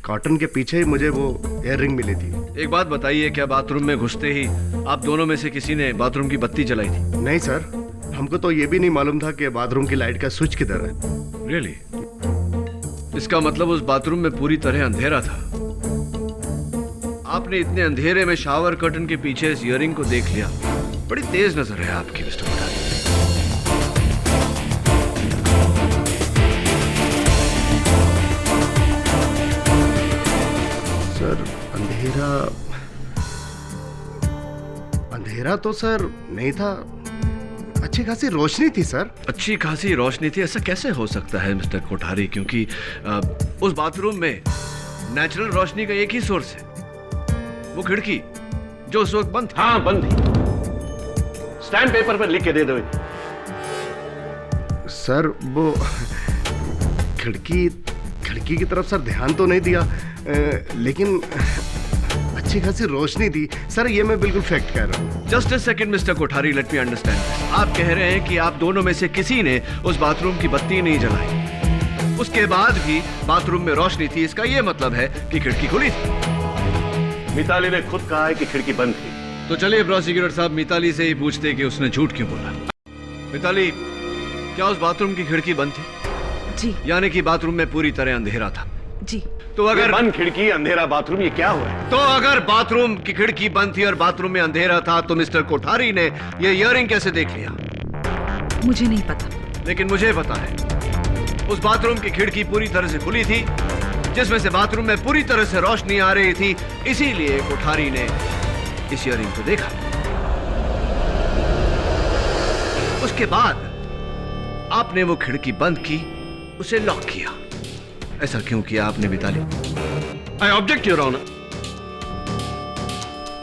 कॉटन के पीछे ही मुझे वो ईयर रिंग मिली थी। एक बात बताइए, क्या बाथरूम में घुसते ही आप दोनों में से किसी ने बाथरूम की बत्ती जलाई थी? नहीं सर, हमको तो ये भी नहीं मालूम था कि बाथरूम की लाइट का स्विच किधर है। रियली? इसका मतलब उस बाथरूम में पूरी तरह अंधेरा था। आपने इतने अंधेरे में शावर कर्टन के पीछे इस ईयरिंग को देख लिया। बड़ी तेज नजर है आपकी मिस्टर कोठारी। सर अंधेरा तो सर नहीं था, अच्छी खासी रोशनी थी सर। अच्छी खासी रोशनी थी, ऐसा कैसे हो सकता है मिस्टर कोठारी? क्योंकि उस बाथरूम में नेचुरल रोशनी का एक ही सोर्स है, वो खिड़की जो उस वक्त बंद थी। हाँ बंद थी। स्टैम्प पेपर पर लिख के दे दो। सर वो खिड़की की तरफ सर ध्यान तो नहीं दिया, लेकिन अच्छी खासी रोशनी थी सर, ये मैं बिल्कुल फैक्ट कह रहा हूँ। Just a second mister Kothari, let me understand. आप कह रहे हैं कि आप दोनों में से किसी ने उस बाथरूम की बत्ती नहीं जलाई, उसके बाद भी बाथरूम में रोशनी थी, इसका ये मतलब है कि खिड़की खुली थी। मिताली ने खुद कहा है कि खिड़की बंद थी। तो चलिए प्रोसिक्यूटर साहब, मिताली से ही पूछते कि उसने झूठ क्यों बोला। मिताली, क्या उस बाथरूम की खिड़की बंद थी? जी। यानी कि बाथरूम में पूरी तरह अंधेरा था? जी। तो अगर बंद खिड़की, अंधेरा बाथरूम, ये क्या हुआ है? तो अगर बाथरूम की खिड़की बंद थी और बाथरूम में अंधेरा था, तो मिस्टर कोठारी ने ये ईयरिंग कैसे देख लिया? मुझे नहीं पता। लेकिन मुझे पता है। उस बाथरूम की खिड़की पूरी तरह से खुली थी, जिसमें से बाथरूम में पूरी तरह से रोशनी आ रही थी, इसीलिए कोठारी ने इस ईयरिंग को देखा। उसके बाद आपने वो खिड़की बंद की, उसे लॉक किया। ऐसा क्यों किया आपने Mitali? I object your honour.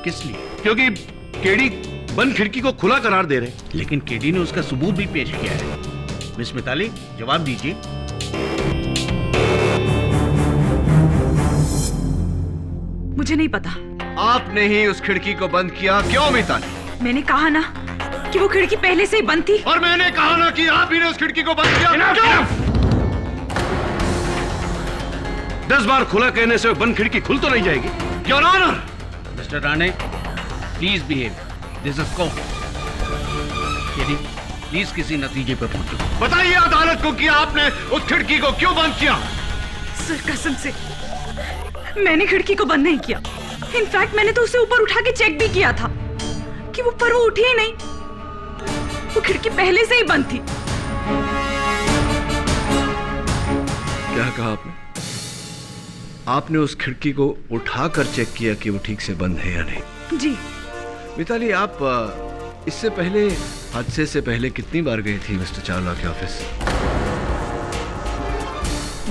किस लिए? क्योंकि केडी बंद खिड़की को खुला करार दे रहे। लेकिन केडी ने उसका सबूत भी पेश किया है। मिस मिताली, जवाब दीजिए। मुझे नहीं पता। आपने ही उस खिड़की को बंद किया, क्यों मिताली? मैंने कहा ना कि वो खिड़की पहले से ही बंद थी। और मैंने कहा ना कि आप ही ने उस खिड़की को बंद किया। क्यों? 10 बार खुला कहने से बंद खिड़की खुल तो नहीं जाएगी। Your honour. Mister Rane, please behave, this is court. KD, please किसी नतीजे पर पहुंचो। बताइए अदालत को कि आपने उस खिड़की को क्यों बंद किया? सर कसम से मैंने खिड़की को बंद नहीं किया। इनफैक्ट मैंने तो उसे ऊपर उठा के चेक भी किया था कि वो उठी ही नहीं। वो खिड़की पहले से ही बंद थी। क्या कहा आपने? आपने उस खिड़की को उठाकर चेक किया कि वो ठीक से बंद है या नहीं? जी। मिताली, आप इससे पहले, हादसे से पहले कितनी बार गई थी मिस्टर चावला के ऑफिस?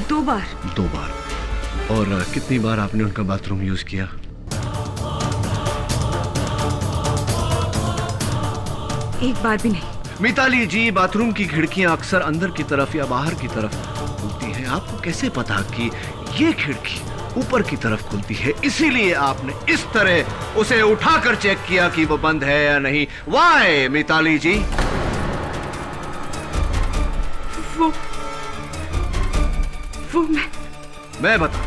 2 बार। 2 बार। और कितनी बार आपने उनका बाथरूम यूज किया? एक बार भी नहीं। मिताली जी, बाथरूम की खिड़कियां अक्सर अंदर की तरफ या बाहर की तरफ खुलती हैं। आपको कैसे पता कि ये खिड़की ऊपर की तरफ खुलती है? इसीलिए आपने इस तरह उसे उठाकर चेक किया कि वो बंद है या नहीं। वाई मिताली जी? वो मैं बता।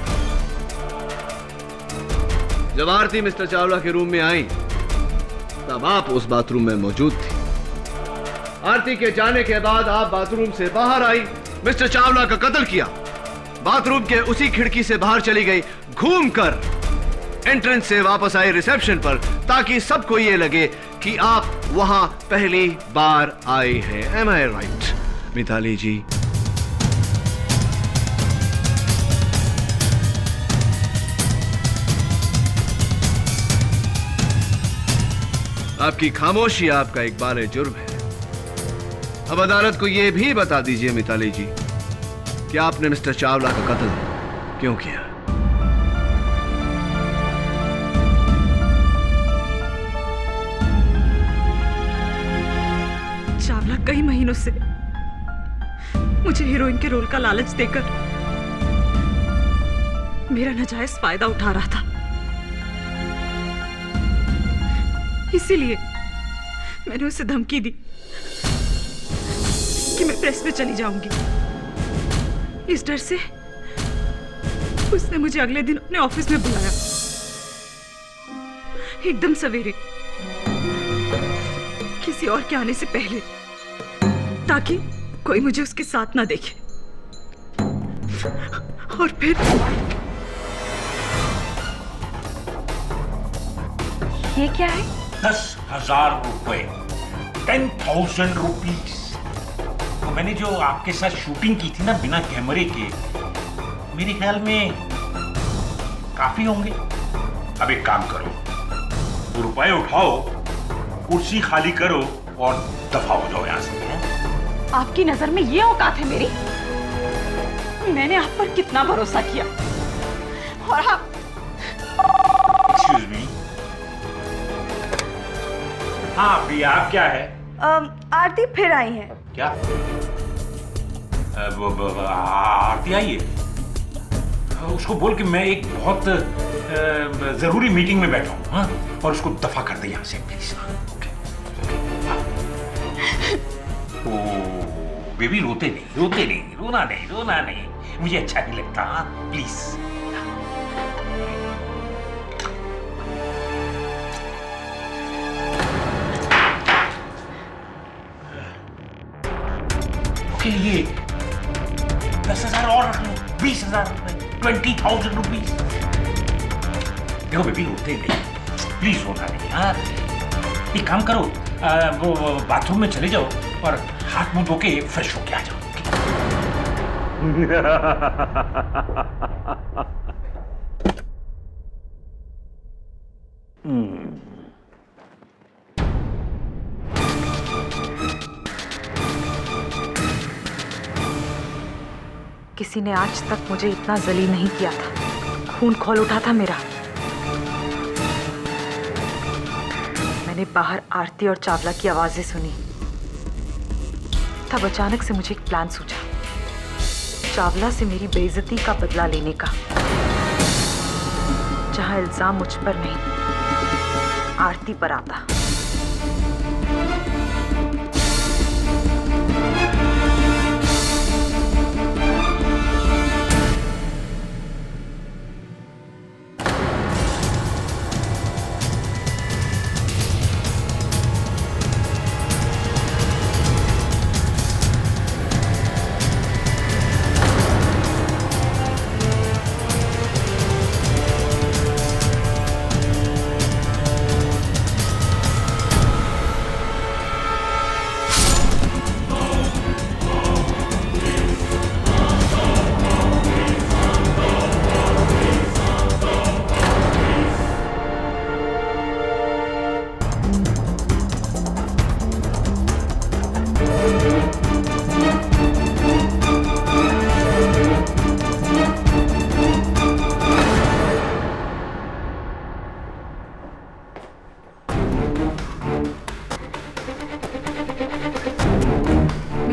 जब आरती मिस्टर चावला के रूम में आई तब आप उस बाथरूम में मौजूद थी। आरती के जाने के बाद आप बाथरूम से बाहर आई, मिस्टर चावला का कत्ल किया, बाथरूम के उसी खिड़की से बाहर चली गई, घूमकर एंट्रेंस से वापस आई रिसेप्शन पर, ताकि सबको ये लगे कि आप वहां पहली बार आई हैं। एम आई राइट मिताली जी? आपकी खामोशी आपका इकबाल जुर्म है। अब अदालत को यह भी बता दीजिए मिताली जी कि आपने मिस्टर चावला का कत्ल क्यों किया? चावला कई महीनों से मुझे हीरोइन के रोल का लालच देकर मेरा नाजायज फायदा उठा रहा था। इसीलिए मैंने उसे धमकी दी कि मैं प्रेस में चली जाऊंगी। इस डर से उसने मुझे अगले दिन अपने ऑफिस में बुलाया, एकदम सवेरे, किसी और के आने से पहले, ताकि कोई मुझे उसके साथ ना देखे। और फिर ये क्या है? 10,000 रुपए, 10,000 रुपीज। तो मैंने जो आपके साथ शूटिंग की थी ना बिना कैमरे के, मेरे ख्याल में काफी होंगे। अब एक काम करो, वो रुपए उठाओ, कुर्सी खाली करो और दफा हो जाओ यहां से। आपकी नजर में ये औकात है मेरी? मैंने आप पर कितना भरोसा किया और आप। Excuse me. हाँ प्रिया, आप क्या है? आरती फिर आई है। क्या? आरती आई है? उसको बोल कि मैं एक बहुत जरूरी मीटिंग में बैठा हूँ, हाँ? और उसको दफा कर दे यहाँ से प्लीज। ओ बेबी, रोते नहीं, रोना नहीं, मुझे अच्छा नहीं लगता, हाँ प्लीज। ये 10,000 और रख लो, 20,000 रुपए, 20,000 रुपीज। देखो बेबी, रोते नहीं, प्लीज रोना नहीं, हाँ? एक काम करो, वो बाथरूम में चले जाओ और हाथ मुंह धो के फ्रेश होके आ जाओ। किसी ने आज तक मुझे इतना जलील नहीं किया था। खून खौल उठा था मेरा। मैंने बाहर आरती और चावला की आवाजें सुनी। तब अचानक से मुझे एक प्लान सूझा, चावला से मेरी बेइज्जती का बदला लेने का। जहां इल्जाम मुझ पर नहीं, आरती पर आता।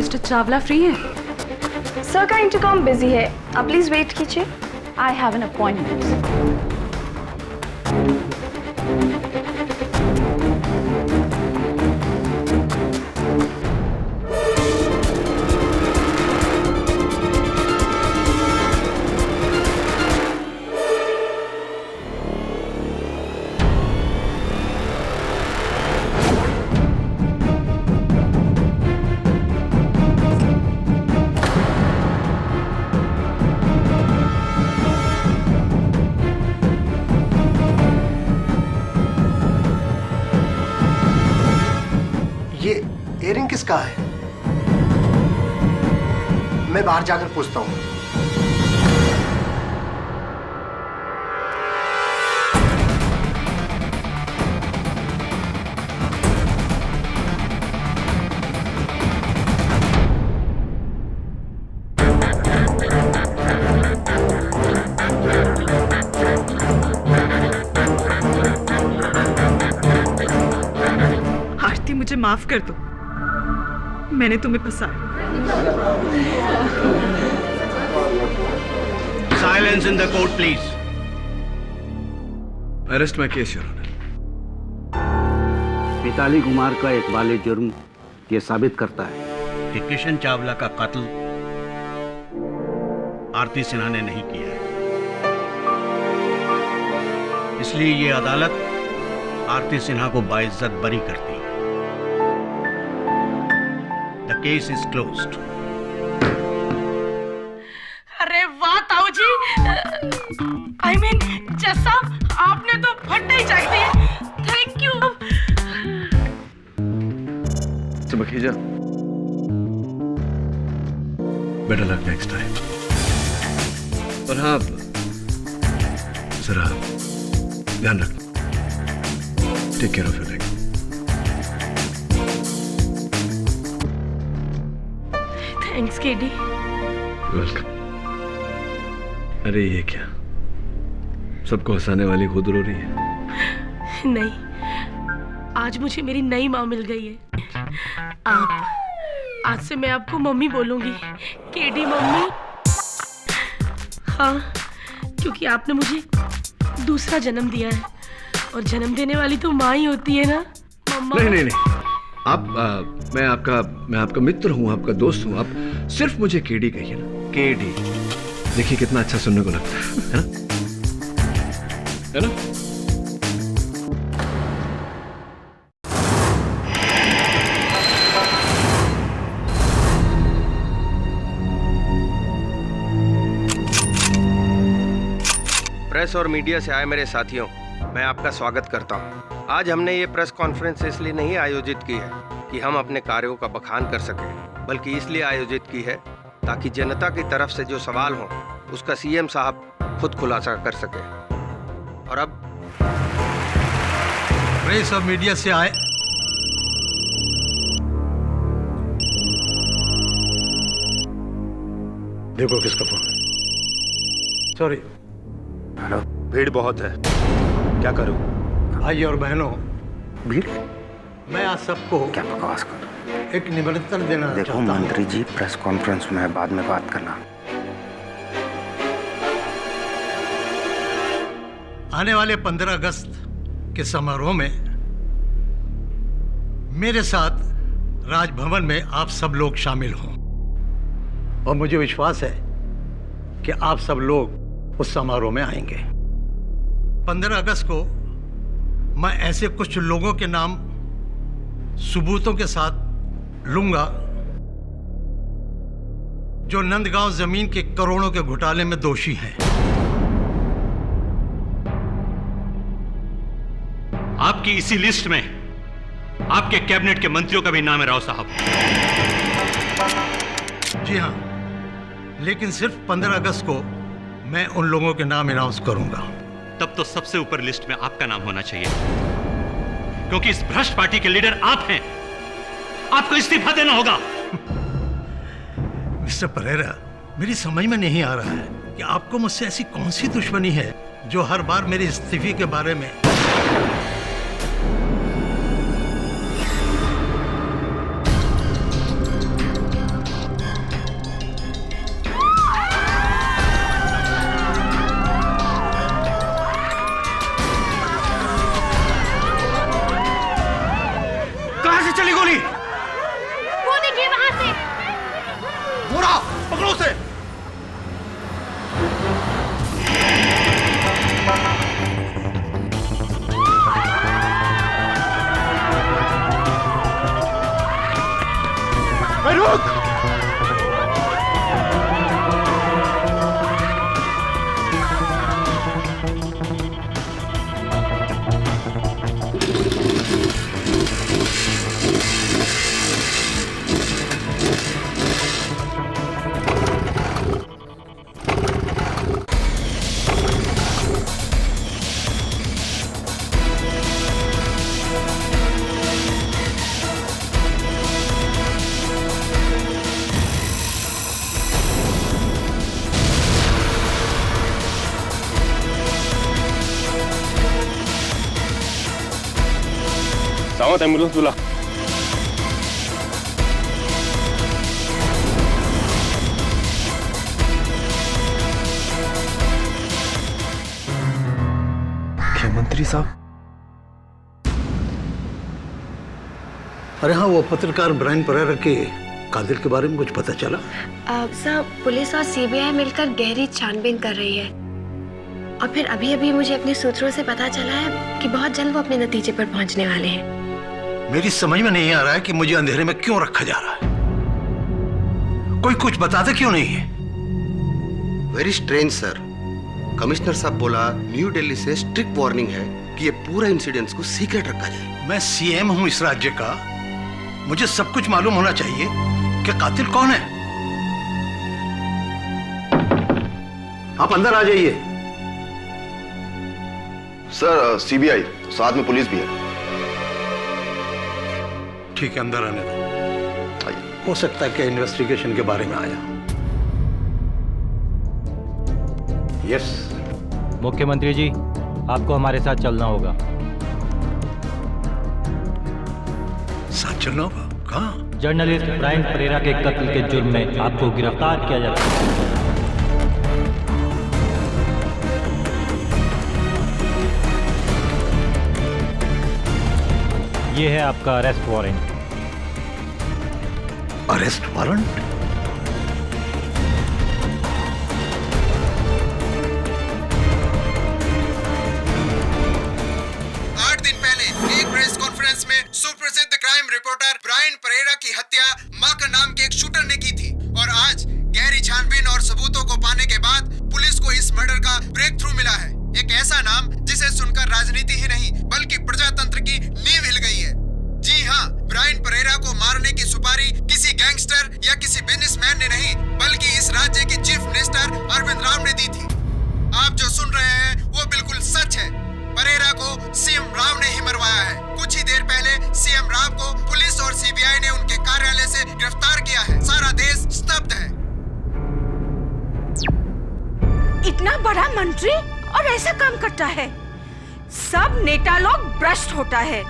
मिस्टर चावला फ्री है? सर का इंटरकॉम बिजी है, आप प्लीज वेट कीजिए। I have an appointment. Earring किसका है? मैं बाहर जाकर पूछता हूँ। आरती, मुझे माफ कर दो, मैंने तुम्हें फंसाया। Silence in the court please. Arrest my case, your honour. Mitali Kumar का एक वाले जुर्म ये साबित करता है कि किशन चावला का कत्ल आरती सिन्हा ने नहीं किया है। इसलिए ये अदालत आरती सिन्हा को बाइज्जत बरी करती है। The case is closed. अरे वाह ताऊ जी, I mean, जज साहब, आपने तो फट्टे ही चाक दिए। Thank you. Makhija, better luck next time. और हाँ, जरा ध्यान रखना। Take care of your leg. Thanks KD. Welcome. अरे ये क्या, सबको हंसाने वाली खुद रो रही है? नहीं, आज मुझे मेरी नई माँ मिल गई है। आज से मैं आपको मम्मी बोलूंगी, केडी मम्मी। हाँ, क्योंकि आपने मुझे दूसरा जन्म दिया है, और जन्म देने वाली तो माँ ही होती है ना मम्मा। नहीं नहीं नहीं, आप मैं आपका मित्र हूँ, आपका दोस्त हूँ। आप सिर्फ मुझे केडी कहिए ना, केडी। देखिए कितना अच्छा सुनने को लगता है ना? है ना? प्रेस और मीडिया से आए मेरे साथियों, मैं आपका स्वागत करता हूं। आज हमने ये प्रेस कॉन्फ्रेंस इसलिए नहीं आयोजित की है कि हम अपने कार्यों का बखान कर सकें, बल्कि इसलिए आयोजित की है ताकि जनता की तरफ से जो सवाल हो उसका सीएम साहब खुद खुलासा कर सके। और अब प्रेस और मीडिया से आए देखो किसका फोन है। सॉरी। हेलो। भीड़ बहुत है, क्या करूं? भाई और बहनों, भीड़? मैं आज सबको क्या बकवास कर, एक निमंत्रण देना देखो चाहता हूं। मंत्री जी, प्रेस कॉन्फ्रेंस में बाद में बात करना। आने वाले 15 अगस्त के समारोह में मेरे साथ राजभवन में आप सब लोग शामिल हों, और मुझे विश्वास है कि आप सब लोग उस समारोह में आएंगे। 15 अगस्त को मैं ऐसे कुछ लोगों के नाम सबूतों के साथ लूंगा जो नंदगांव जमीन के करोड़ों के घोटाले में दोषी हैं। आपकी इसी लिस्ट में आपके कैबिनेट के मंत्रियों का भी नाम है, राव साहब। जी हाँ, लेकिन सिर्फ 15 अगस्त को मैं उन लोगों के नाम अनाउंस करूंगा। तब तो सबसे ऊपर लिस्ट में आपका नाम होना चाहिए, क्योंकि इस भ्रष्ट पार्टी के लीडर आप हैं। आपको इस्तीफा देना होगा। मिस्टर परेरा, मेरी समझ में नहीं आ रहा है कि आपको मुझसे ऐसी कौन सी दुश्मनी है जो हर बार मेरे इस्तीफे के बारे में सावंत एम्बुलेंस बुला। मुख्यमंत्री साहब। अरे हाँ, वो पत्रकार ब्रायन परेरा के कातिल के बारे में कुछ पता चला? साहब, पुलिस और सीबीआई मिलकर गहरी छानबीन कर रही है और फिर अभी अभी मुझे अपने सूत्रों से पता चला है कि बहुत जल्द वो अपने नतीजे पर पहुंचने वाले हैं। मेरी समझ में नहीं आ रहा है कि मुझे अंधेरे में क्यों रखा जा रहा है। कोई कुछ बताते क्यों नहीं है? Very strange sir. कमिश्नर साहब बोला न्यू दिल्ली से स्ट्रिक्ट वार्निंग है कि ये पूरा इंसिडेंट्स को सीक्रेट रखा जाए। मैं सीएम हूं इस राज्य का, मुझे सब कुछ मालूम होना चाहिए कि कातिल कौन है। आप अंदर आ जाइए। सर, सीबीआई साथ में पुलिस भी है। ठीक है, अंदर आने दो। हो सकता है कि इन्वेस्टिगेशन के बारे में आया। यस मुख्यमंत्री जी, आपको हमारे साथ चलना होगा। साथ चलना होगा? कहाँ? जर्नलिस्ट ब्रायन परेरा के कत्ल के जुर्म में आपको गिरफ्तार किया जा रहा है। ये है आपका अरेस्ट वारंट। Arrest warrant? एक प्रेस कॉन्फ्रेंस में सुप्रसिद्ध क्राइम रिपोर्टर ब्रायन परेरा की हत्या माकर नाम के एक शूटर ने की थी और आज गहरी छानबीन और सबूतों को पाने के बाद पुलिस को इस मर्डर का ब्रेक थ्रू मिला है। एक ऐसा नाम जिसे सुनकर राजनीति ही नहीं बल्कि प्रजातंत्र की नींव हिल गई है। जी हाँ, ब्रायन परेरा को मारने की सुपारी किसी गैंगस्टर या किसी बिजनेसमैन ने नहीं बल्कि इस राज्य के चीफ मिनिस्टर अरविंद राव ने दी थी। आप जो सुन रहे हैं वो बिल्कुल सच है। परेरा को सीएम राव ने ही मरवाया है। कुछ ही देर पहले सीएम राव को पुलिस और सीबीआई ने उनके कार्यालय से गिरफ्तार किया है। सारा देश स्तब्ध है। इतना बड़ा मंत्री और ऐसा काम करता है। सब नेता लोग भ्रष्ट होता है।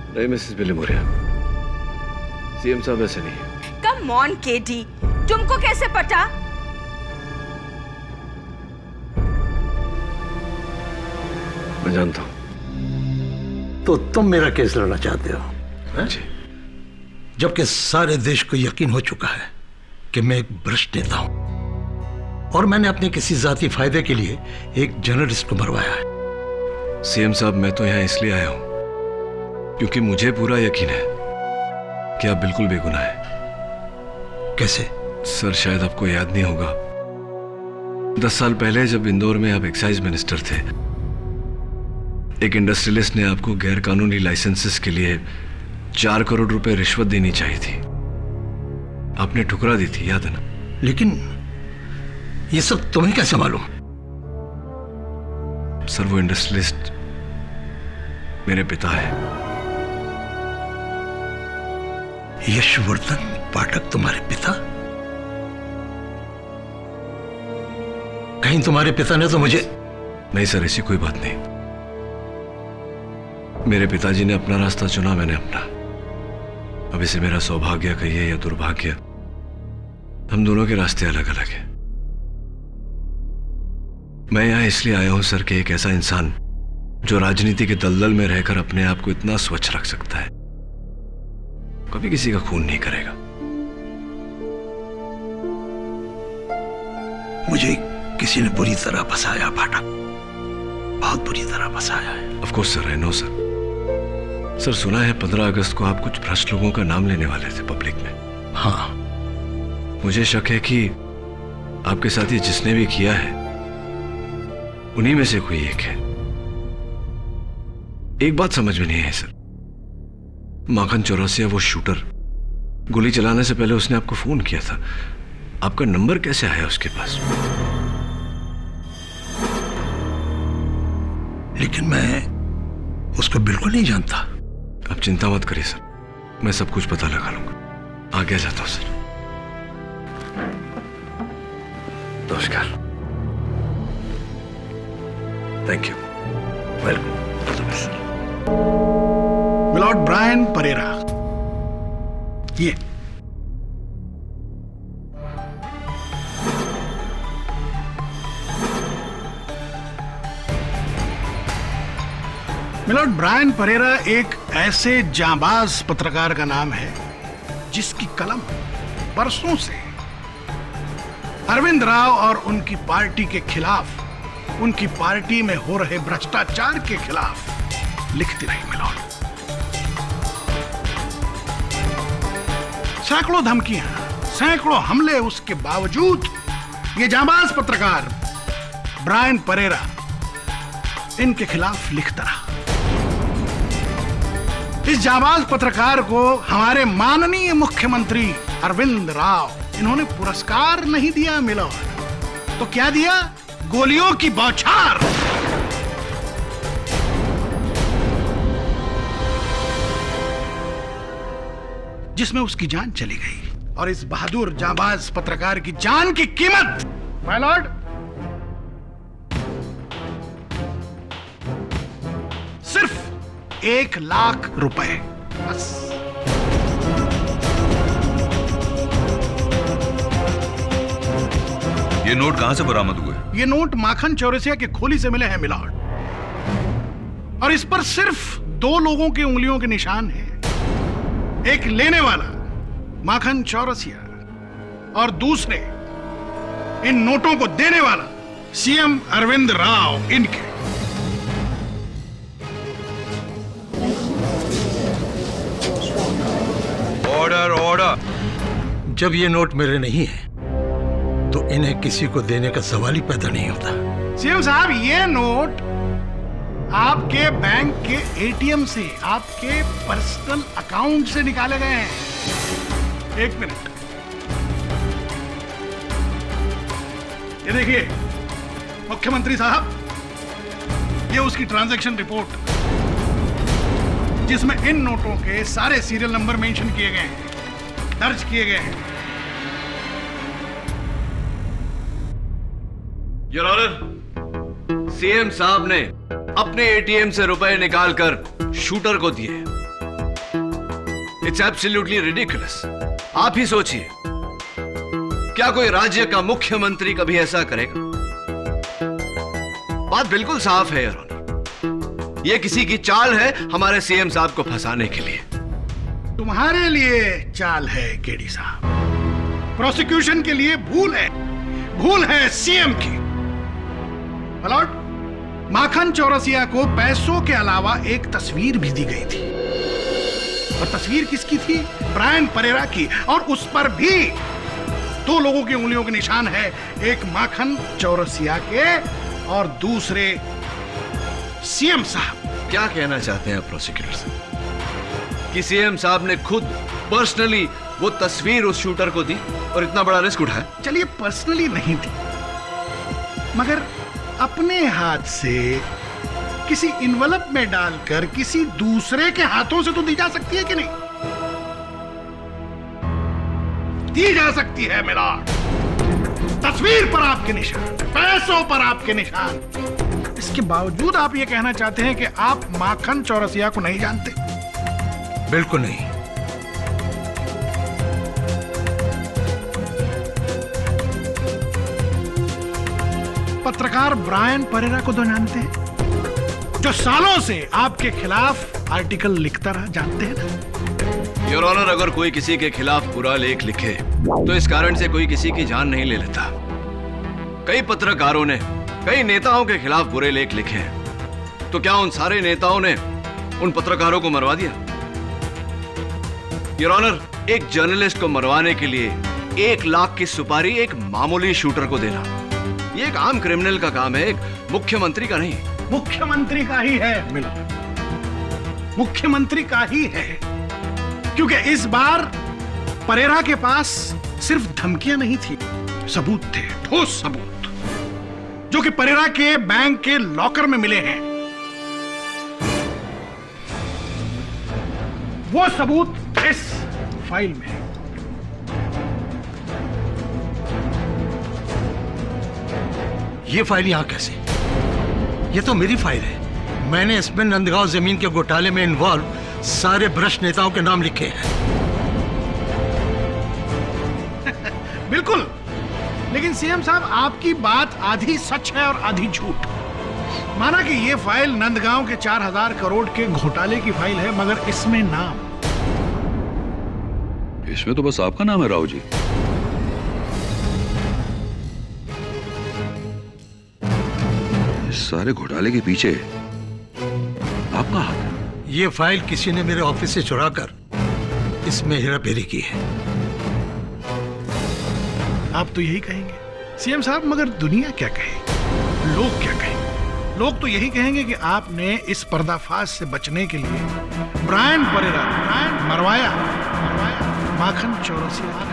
नहीं मिसेस विलिमोरिया, सीएम साहब ऐसे नहीं। कम ऑन केडी, तुमको कैसे पता? मैं जानता हूं। तो तुम मेरा केस लड़ना चाहते हो? जी। जबकि सारे देश को यकीन हो चुका है कि मैं एक भ्रष्ट नेता हूं और मैंने अपने किसी जाती फायदे के लिए एक जर्नलिस्ट को मरवाया है। सीएम साहब, मैं तो यहां इसलिए आया हूं क्योंकि मुझे पूरा यकीन है कि आप बिल्कुल बेगुनाह हैं। कैसे? सर, शायद आपको याद नहीं होगा, 10 साल पहले जब इंदौर में आप एक्साइज मिनिस्टर थे, एक इंडस्ट्रियलिस्ट ने आपको गैर कानूनी लाइसेंसेस के लिए 4 करोड़ रुपए रिश्वत देनी चाहिए थी। आपने ठुकरा दी थी, याद है ना? लेकिन ये सब तुम्हें कैसे मालूम? सर, वो इंडस्ट्रियलिस्ट मेरे पिता है। यशवर्धन पाठक तुम्हारे पिता? कहीं तुम्हारे पिता ने तो मुझे... नहीं सर, ऐसी कोई बात नहीं। मेरे पिताजी ने अपना रास्ता चुना, मैंने अपना। अब इसे मेरा सौभाग्य कहिए या दुर्भाग्य, हम दोनों के रास्ते अलग अलग हैं। मैं यहां इसलिए आया हूं सर कि एक ऐसा इंसान जो राजनीति के दलदल में रहकर अपने आप को इतना स्वच्छ रख सकता है, कभी किसी का खून नहीं करेगा। मुझे किसी ने बुरी तरह फंसाया पाठक, बहुत बुरी तरह फंसाया है। Of course sir, I know sir. Sir, सुना है 15 अगस्त को आप कुछ भ्रष्ट लोगों का नाम लेने वाले थे पब्लिक में। हाँ, मुझे शक है कि आपके साथ ये जिसने भी किया है उन्हीं में से कोई एक है। एक बात समझ में नहीं है सर, माखन चौरसिया वो शूटर, गोली चलाने से पहले उसने आपको फोन किया था, आपका नंबर कैसे आया उसके पास? लेकिन मैं उसको बिल्कुल नहीं जानता। आप चिंता मत करिए सर, मैं सब कुछ पता लगा लूंगा। आगे जाता हूं सर। नमस्कार। Thank you. Welcome. Milord Brian Pereira, ये मिलॉर्ड ब्रायन परेरा एक ऐसे जांबाज पत्रकार का नाम है जिसकी कलम बरसों से अरविंद राव और उनकी पार्टी के खिलाफ, उनकी पार्टी में हो रहे भ्रष्टाचार के खिलाफ लिखती रही। मिलॉर्ड, सैकड़ों धमकियां, सैकड़ों हमले, उसके बावजूद ये जांबाज पत्रकार ब्रायन परेरा इनके खिलाफ लिखता रहा। इस जांबाज पत्रकार को हमारे माननीय मुख्यमंत्री अरविंद राव, इन्होंने पुरस्कार नहीं दिया मिलॉर्ड, तो क्या दिया? गोलियों की बौछार। जिसमें उसकी जान चली गई। और इस बहादुर जांबाज पत्रकार की जान की कीमत माय लॉर्ड सिर्फ 1 लाख रुपए, बस। ये नोट कहां से बरामद हुए? ये नोट माखन चौरसिया के खोली से मिले हैं मिलॉर्ड, और इस पर सिर्फ 2 लोगों की उंगलियों के निशान हैं। एक लेने वाला माखन चौरसिया और दूसरे इन नोटों को देने वाला सीएम अरविंद राव, इनके। Order, order. जब ये नोट मेरे नहीं है तो इन्हें किसी को देने का सवाल ही पैदा नहीं होता। सीएम साहब, ये नोट आपके बैंक के एटीएम से, आपके पर्सनल अकाउंट से निकाले गए हैं। 1 मिनट, ये देखिए मुख्यमंत्री साहब, ये उसकी ट्रांजैक्शन रिपोर्ट, जिसमें इन नोटों के सारे सीरियल नंबर मेंशन किए गए हैं, दर्ज किए गए हैं। योर ऑनर, सीएम साहब ने अपने एटीएम से रुपए निकालकर शूटर को दिए। It's absolutely ridiculous. आप ही सोचिए, क्या कोई राज्य का मुख्यमंत्री कभी ऐसा करेगा? बात बिल्कुल साफ है योर ऑनर, यह किसी की चाल है हमारे सीएम साहब को फंसाने के लिए। तुम्हारे लिए चाल है केडी साहब, प्रोसिक्यूशन के लिए भूल है, भूल है सीएम की। लॉर्ड, माखन चौरसिया को पैसों के अलावा एक तस्वीर भी दी गई थी, और तस्वीर किसकी थी? ब्रायन परेरा की, और उस पर भी 2 लोगों की उंगलियों के निशान है, एक माखन चौरसिया के और दूसरे सीएम साहब। क्या कहना चाहते हैं प्रोसिक्यूटर साहब कि सीएम साहब ने खुद पर्सनली वो तस्वीर उस शूटर को दी और इतना बड़ा रिस्क उठाया? चलिए, पर्सनली नहीं दी, मगर अपने हाथ से किसी इन्वेलप में डालकर किसी दूसरे के हाथों से तो दी जा सकती है कि नहीं? दी जा सकती है मिलॉर्ड। तस्वीर पर आपके निशान, पैसों पर आपके निशान। इसके बावजूद आप ये कहना चाहते हैं कि आप माखन चौरसिया को नहीं जानते? बिल्कुल नहीं। पत्रकार ब्रायन परेरा को तो जानते हैं, जो सालों से आपके खिलाफ आर्टिकल लिखता रहा, जानते हैं ना? योर ऑनर, अगर कोई किसी के खिलाफ बुरा लेख लिखे तो इस कारण से कोई किसी की जान नहीं ले लेता। कई पत्रकारों ने कई नेताओं के खिलाफ बुरे लेख लिखे हैं, तो क्या उन सारे नेताओं ने उन पत्रकारों को मरवा दिया? योर ऑनर, एक जर्नलिस्ट को मरवाने के लिए 1 लाख की सुपारी एक मामूली शूटर को देना, ये एक आम क्रिमिनल का काम है, एक मुख्यमंत्री का नहीं। मुख्यमंत्री का ही है मिलोड, मुख्यमंत्री का ही है, क्योंकि इस बार परेरा के पास सिर्फ धमकियां नहीं थी, सबूत थे, ठोस सबूत, जो कि परेरा के बैंक के लॉकर में मिले हैं। वो सबूत इस फाइल में है। ये फाइल यहां कैसे? ये तो मेरी फाइल है। मैंने इसमें नंदगांव जमीन के घोटाले में इन्वॉल्व सारे भ्रष्ट नेताओं के नाम लिखे हैं। बिल्कुल, लेकिन सीएम साहब आपकी बात आधी सच है और आधी झूठ। माना कि ये फाइल नंदगांव के 4000 करोड़ के घोटाले की फाइल है, मगर इसमें नाम, इसमें तो बस आपका नाम है राव जी। इस सारे घोटाले के पीछे आपका हाथ है। ये फाइल किसी ने मेरे ऑफिस से चुराकर इसमें हेराफेरी की है। आप तो यही कहेंगे सीएम साहब, मगर दुनिया क्या कहे, लोग क्या कहेंगे? लोग तो यही कहेंगे कि आपने इस पर्दाफाश से बचने के लिए ब्रायन परेरा मरवाया Makhan Chaurasia.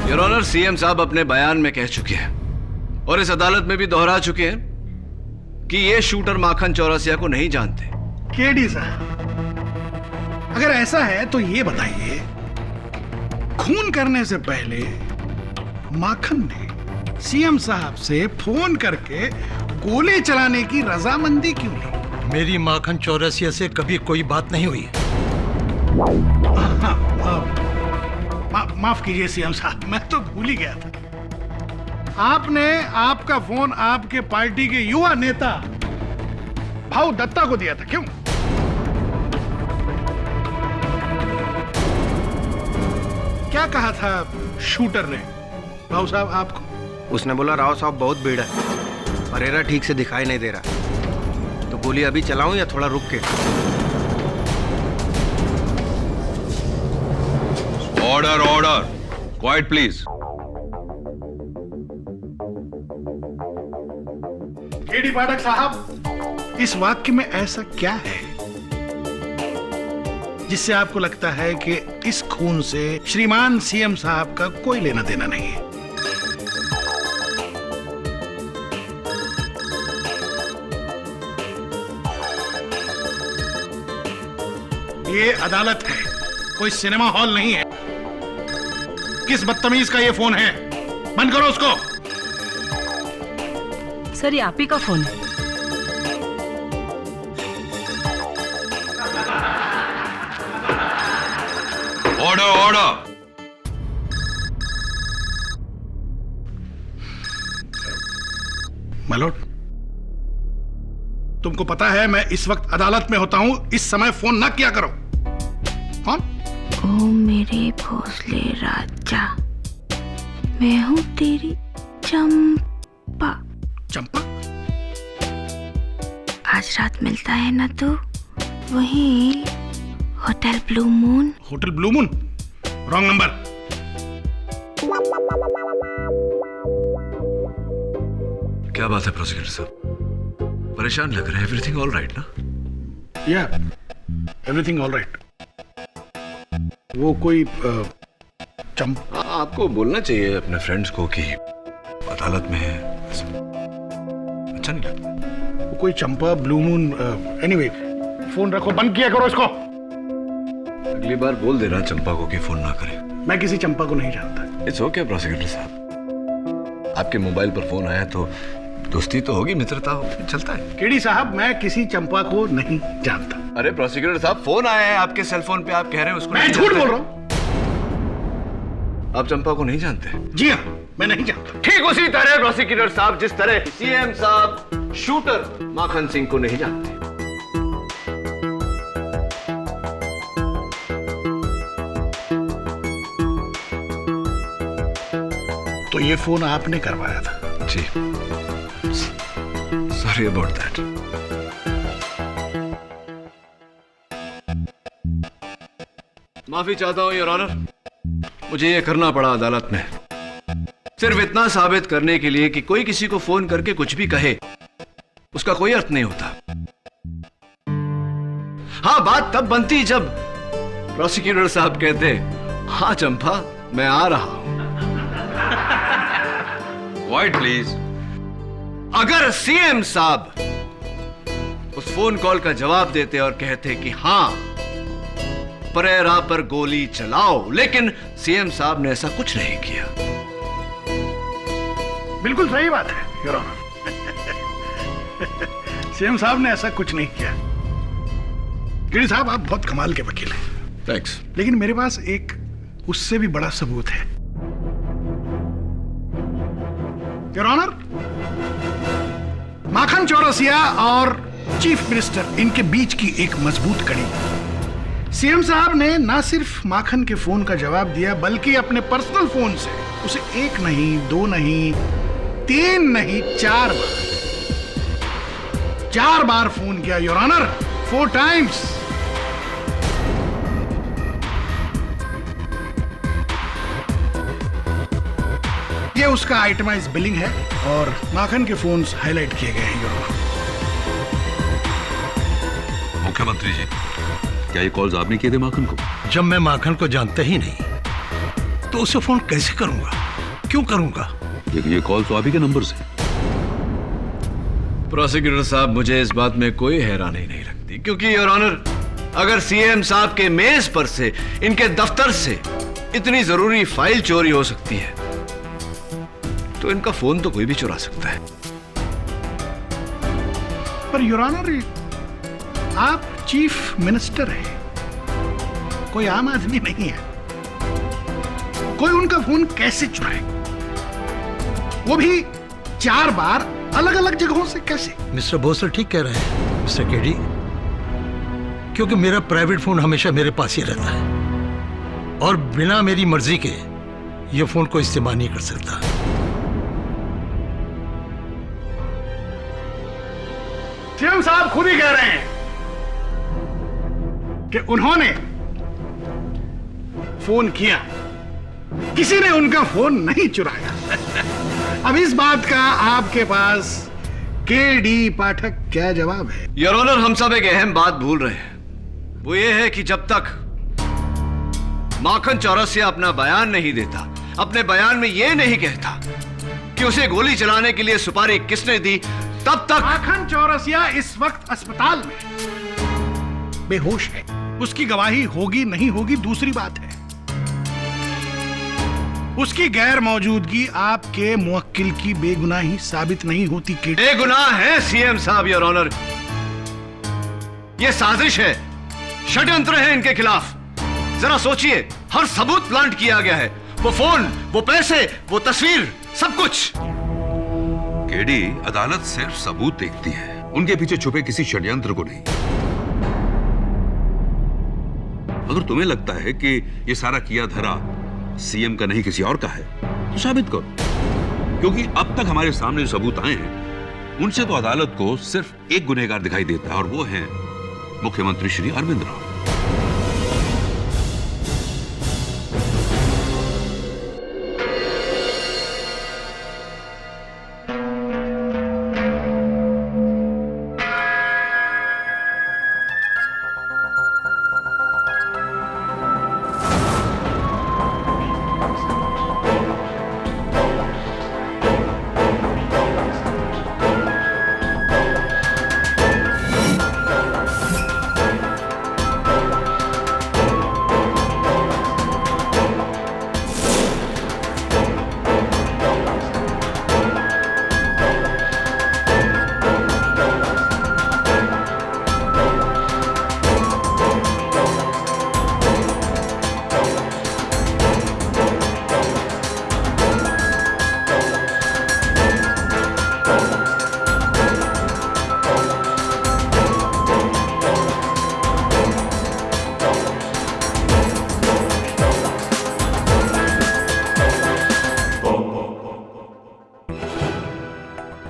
Your honour, CM साहब अपने बयान में कह चुके हैं और इस अदालत में भी दोहरा चुके हैं कि ये शूटर माखन चौरसिया को नहीं जानते। केडी साहब, अगर ऐसा है तो ये बताइए, खून करने से पहले माखन ने सीएम साहब से फोन करके गोली चलाने की रजामंदी क्यों ली? मेरी माखन चौरसिया से कभी कोई बात नहीं हुई। माफ कीजिए सीएम साहब, मैं तो भूल ही गया था। आपने आपका फोन आपके पार्टी के युवा नेता भाऊ दत्ता को दिया था, क्यों? क्या कहा था शूटर ने भाऊ साहब आपको? उसने बोला राव साहब बहुत भीड़ है, परेरा ठीक से दिखाई नहीं दे रहा, तो गोली अभी चलाऊं या थोड़ा रुक के? Order order, quiet please. KD Pathak साहब, इस वाक्य में ऐसा क्या है जिससे आपको लगता है कि इस खून से श्रीमान सीएम साहब का कोई लेना देना नहीं है? ये अदालत है, कोई सिनेमा हॉल नहीं है। किस बदतमीज का ये फोन है? बंद करो उसको। सर, ये आप ही का फोन है। Order order. मलोट, तुमको पता है मैं इस वक्त अदालत में होता हूं, इस समय फोन ना किया करो। कौन? ओ मेरे भोसले राजा, मैं हूं तेरी चंपा। चंपा? आज रात मिलता है ना तो वहीं hotel blue moon. Hotel blue moon? Wrong number. क्या बात है प्रोसिक्यूटर साहब, परेशान लग रहे हैं? एवरीथिंग ऑल राइट ना? या एवरीथिंग ऑल राइट। वो कोई चंपा? आपको बोलना चाहिए अपने फ्रेंड्स को कि अदालत में है, अच्छा नहीं लगता। वो कोई चंपा ब्लू मून। एनीवे, फोन रखो, बंद किया करो इसको। अगली बार बोल देना चंपा को कि फोन ना करे। मैं किसी चंपा को नहीं जानता। इट्स ओके प्रोसिक्यूटर साहब, आपके मोबाइल पर फोन आया तो दोस्ती तो होगी, मित्रता होगी, चलता है। केडी साहब, मैं किसी चंपा को नहीं जानता। अरे प्रोसिक्यूटर साहब, फोन आया है आपके सेल फोन पे, आप कह रहे हैं उसको मैं झूठ बोल रहा हूँ। आप चंपा को नहीं जानते? जी हाँ, मैं नहीं जानता। ठीक उसी तरह प्रोसिक्यूटर साहब, जिस तरह सीएम साहब शूटर माखन सिंह को नहीं जानते। तो ये फोन आपने करवाया था? जी, सॉरी अबाउट दैट। माफी चाहता हूं योर ऑनर, मुझे यह करना पड़ा अदालत में सिर्फ इतना साबित करने के लिए कि कोई किसी को फोन करके कुछ भी कहे उसका कोई अर्थ नहीं होता। हाँ, बात तब बनती जब प्रोसिक्यूटर साहब कहते, हाँ चंपा मैं आ रहा हूं। Quite please. अगर सीएम साहब उस फोन कॉल का जवाब देते और कहते कि हाँ परेरा पर गोली चलाओ, लेकिन सीएम साहब ने ऐसा कुछ नहीं किया। बिल्कुल सही बात है योर ऑनर। सीएम साहब ने ऐसा कुछ नहीं किया। गिरी साहब, आप बहुत कमाल के वकील हैं। थैंक्स। लेकिन मेरे पास एक उससे भी बड़ा सबूत है योर ऑनर। माखन चौरसिया और चीफ मिनिस्टर, इनके बीच की एक मजबूत कड़ी। सीएम साहब ने ना सिर्फ माखन के फोन का जवाब दिया, बल्कि अपने पर्सनल फोन से उसे 1 नहीं, 2 नहीं, 3 नहीं, 4 बार फोन किया योर ऑनर, 4 टाइम्स। ये उसका आइटमाइज बिलिंग है और माखन के फोन्स हाईलाइट किए गए हैं योर ऑनर। मुख्यमंत्री जी, क्या ये कॉल्स आपने किए थे माखन को? जब मैं माखन को जानता ही नहीं तो उसे फोन कैसे करूंगा, क्यों करूंगा? लेकिन ये कॉल तो आप ही के नंबर से। प्रोसिक्यूटर साहब, मुझे इस बात में कोई हैरानी नहीं लगती, क्योंकि योर ऑनर अगर सीएम साहब के मेज पर से, इनके दफ्तर से इतनी जरूरी फाइल चोरी हो सकती है तो इनका फोन तो कोई भी चुरा सकता है। पर योर ऑनर, आप चीफ मिनिस्टर हैं, कोई आम आदमी नहीं है। कोई उनका फोन कैसे चुराए, वो भी 4 बार अलग अलग जगहों से? कैसे? मिस्टर भोसले ठीक कह रहे हैं मिस्टर केडी, क्योंकि मेरा प्राइवेट फोन हमेशा मेरे पास ही रहता है और बिना मेरी मर्जी के ये फोन को इस्तेमाल नहीं कर सकता। सीएम साहब खुद ही कह रहे हैं कि उन्होंने फोन किया, किसी ने उनका फोन नहीं चुराया। अब इस बात का आपके पास केडी पाठक क्या जवाब है? योर ऑनर, हम सब एक अहम बात भूल रहे हैं, वो ये है कि जब तक माखन चौरसिया अपना बयान नहीं देता, अपने बयान में ये नहीं कहता कि उसे गोली चलाने के लिए सुपारी किसने दी, तब तक माखन चौरसिया इस वक्त अस्पताल में बेहोश है। उसकी गवाही होगी नहीं होगी दूसरी बात है। उसकी गैर मौजूदगी आपके मुवक्किल की बेगुनाही साबित नहीं होती। बेगुनाह है सीएम साहब योर ऑनर, यह साजिश है, षड्यंत्र है इनके खिलाफ। जरा सोचिए, हर सबूत प्लांट किया गया है, वो फोन, वो पैसे, वो तस्वीर, सब कुछ। केडी, अदालत सिर्फ सबूत देखती है, उनके पीछे छुपे किसी षड्यंत्र को नहीं। अगर तुम्हें लगता है कि ये सारा किया धरा सीएम का नहीं किसी और का है तो साबित करो, क्योंकि अब तक हमारे सामने जो सबूत आए हैं उनसे तो अदालत को सिर्फ एक गुनहगार दिखाई देता है और वो है मुख्यमंत्री श्री अरविंद राव।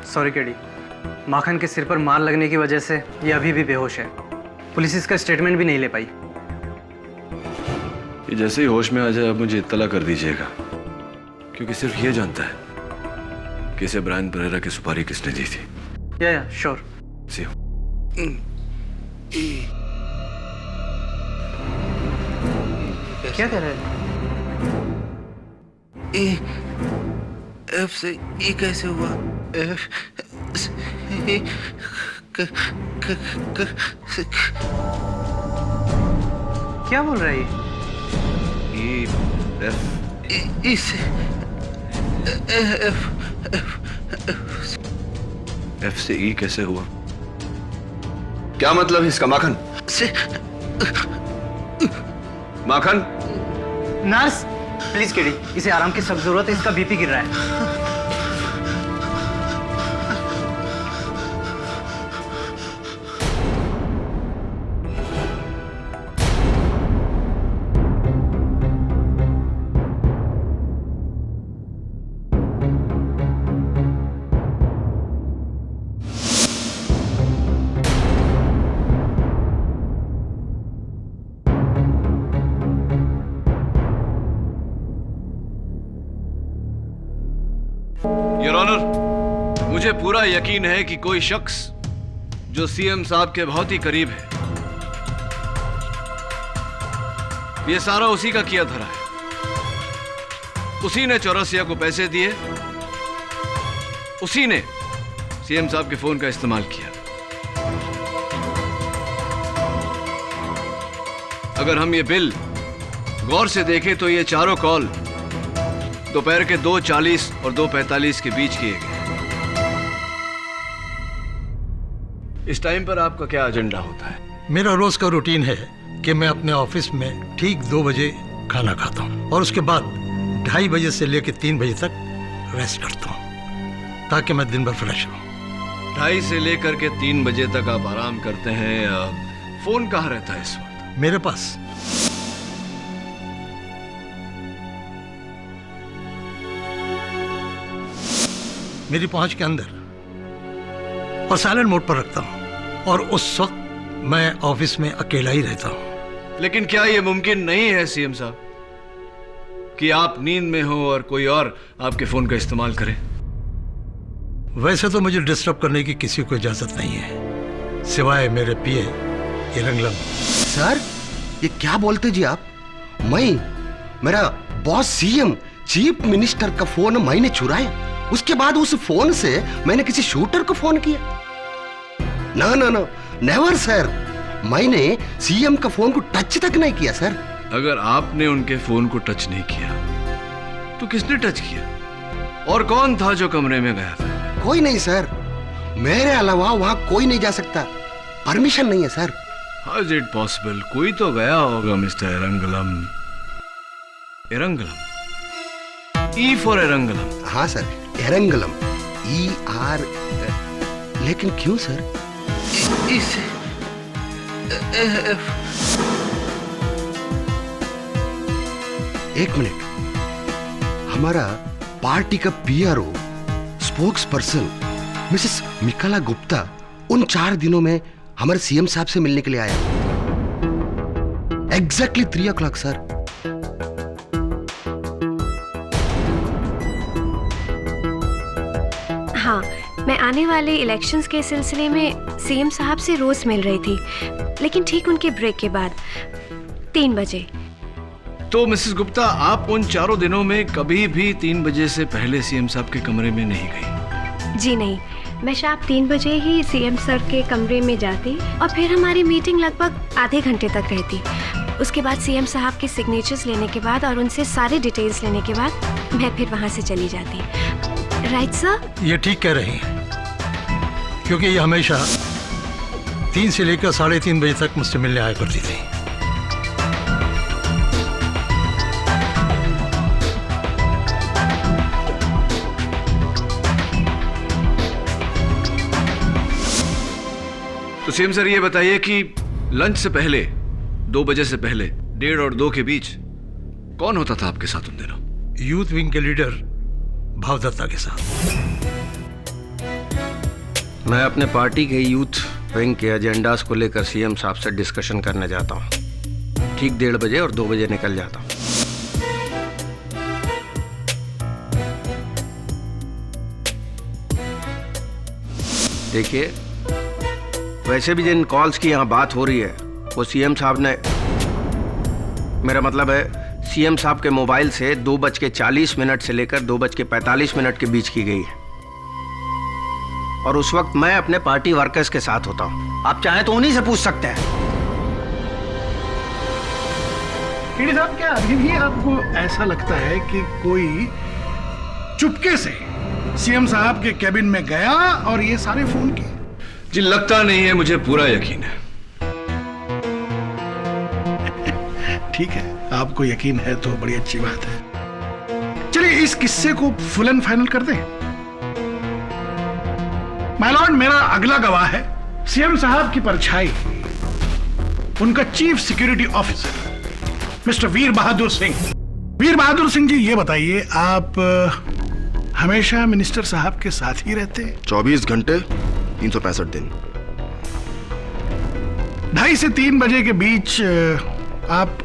सॉरी केडी, माखन के सिर पर मार लगने की वजह से ये अभी भी बेहोश है। पुलिस इसका स्टेटमेंट भी नहीं ले पाई। ये जैसे ही होश में आ जाए आप मुझे इत्तला कर दीजिएगा, क्योंकि सिर्फ ये जानता है कि इसे ब्रायन परेरा की सुपारी किसने दी थी। या श्योर। C you. क्या कह रहे हैं? एफ से ई कैसे हुआ? एफ से ई क्या बोल रहा है ये? ई से एफ से ई कैसे हुआ? क्या मतलब है इसका माखन? से माखन? नर्स प्लीज केडी, इसे आराम की सख्त जरूरत है, इसका बीपी गिर रहा है। योर ऑनर, मुझे पूरा यकीन है कि कोई शख्स जो सीएम साहब के बहुत ही करीब है, ये सारा उसी का किया धरा है। उसी ने चौरसिया को पैसे दिए, उसी ने सीएम साहब के फोन का इस्तेमाल किया। अगर हम ये बिल गौर से देखें तो ये चारों कॉल दोपहर के 2:40 और 2:45 के बीच किए गए। इस टाइम पर आपका क्या एजेंडा होता है? मेरा रोज का रूटीन है कि मैं अपने ऑफिस में ठीक 2 बजे खाना खाता हूँ और उसके बाद 2:30 बजे से लेकर 3 बजे तक रेस्ट करता हूँ ताकि मैं दिन भर फ्रेश रहूँ। 2:30 से लेकर के 3 बजे तक आप आराम करते हैं। फोन कहाँ रहता है इस वक्त? मेरे पास। मेरी पहुंच के अंदर और साइलेंट मोड पर रखता हूं और उस वक्त मैं ऑफिस में अकेला ही रहता हूं। लेकिन क्या यह मुमकिन नहीं है सीएम साहब कि आप नींद में हो और कोई और आपके फोन का इस्तेमाल करे? वैसे तो मुझे डिस्टर्ब करने की किसी को इजाजत नहीं है सिवाय मेरे पीए इरंगलम। सर ये क्या बोलते जी आप? मेरा बॉस सीएम चीफ मिनिस्टर का फोन मैंने चुराया, उसके बाद उस फोन से मैंने किसी शूटर को फोन किया? ना ना ना, नेवर सर, मैंने सीएम का फोन को टच तक नहीं किया सर। अगर आपने उनके फोन को टच नहीं किया तो किसने टच किया? और कौन था जो कमरे में गया था? कोई नहीं सर, मेरे अलावा वहां कोई नहीं जा सकता, परमिशन नहीं है sir. How is it possible? कोई तो गया होगा मिस्टर एरंगलम। एरंगलम, E for एरंगलम। हाँ सर, एरंगलम, ER। लेकिन क्यों सर? इसे एक मिनट, हमारा पार्टी का PRO spokesperson Mrs Michaela Gupta उन 4 दिनों में हमारे सीएम साहब से मिलने के लिए आया। Exactly 3 o'clock sir. हाँ, मैं आने वाले इलेक्शंस के सिलसिले में सीएम साहब से रोज मिल रही थी, लेकिन ठीक उनके ब्रेक के बाद 3 बजे। तो मिसेस गुप्ता, आप उन 4 दिनों में कभी भी 3 बजे से पहले सीएम साहब के कमरे में नहीं गई? जी नहीं, मैं शाम 3 बजे ही सीएम सर के कमरे में जाती और फिर हमारी मीटिंग लगभग आधे घंटे तक रहती। उसके बाद सीएम साहब के सिग्नेचर्स लेने के बाद और उनसे सारे डिटेल्स लेने के बाद मैं फिर वहाँ से चली जाती। Right sir? ये ठीक कह रही हैं, क्योंकि ये हमेशा 3 से लेकर 3:30 बजे तक मुझसे मिलने आया करती थी। तो सीएम सर ये बताइए कि लंच से पहले 2 बजे से पहले 1:30 और 2 के बीच कौन होता था आपके साथ उन दिनों? यूथ विंग के लीडर भावदत्ता के साथ। मैं अपने पार्टी के यूथ विंग के एजेंडास को लेकर सीएम साहब से डिस्कशन करने जाता हूँ। ठीक 1:30 बजे और 2 बजे निकल जाता हूँ। देखिए, वैसे भी जिन कॉल्स की यहाँ बात हो रही है वो सीएम साहब ने, मेरा मतलब है सीएम साहब के मोबाइल से 2:40 से लेकर 2:45 के बीच की गई है। और उस वक्त मैं अपने पार्टी वर्कर्स के साथ होता हूँ। आप चाहें तो उन्हीं से पूछ सकते हैं। केडी साहब, क्या अभी भी आपको ऐसा लगता है कि कोई चुपके से सीएम साहब के कैबिन में गया और ये सारे फोन किए? जी लगता नहीं है, मुझे पूरा यकीन है। ठीक है, आपको यकीन है तो बड़ी अच्छी बात है। चलिए इस किस्से को फुल एंड फाइनल कर दें। माय लॉर्ड, मेरा अगला गवाह है सीएम साहब की परछाई, उनका चीफ सिक्योरिटी ऑफिसर मिस्टर वीर बहादुर सिंह। वीर बहादुर सिंह जी, ये बताइए, आप हमेशा मिनिस्टर साहब के साथ ही रहते? 24 घंटे 365 दिन। 2:30 से 3 बजे के बीच आप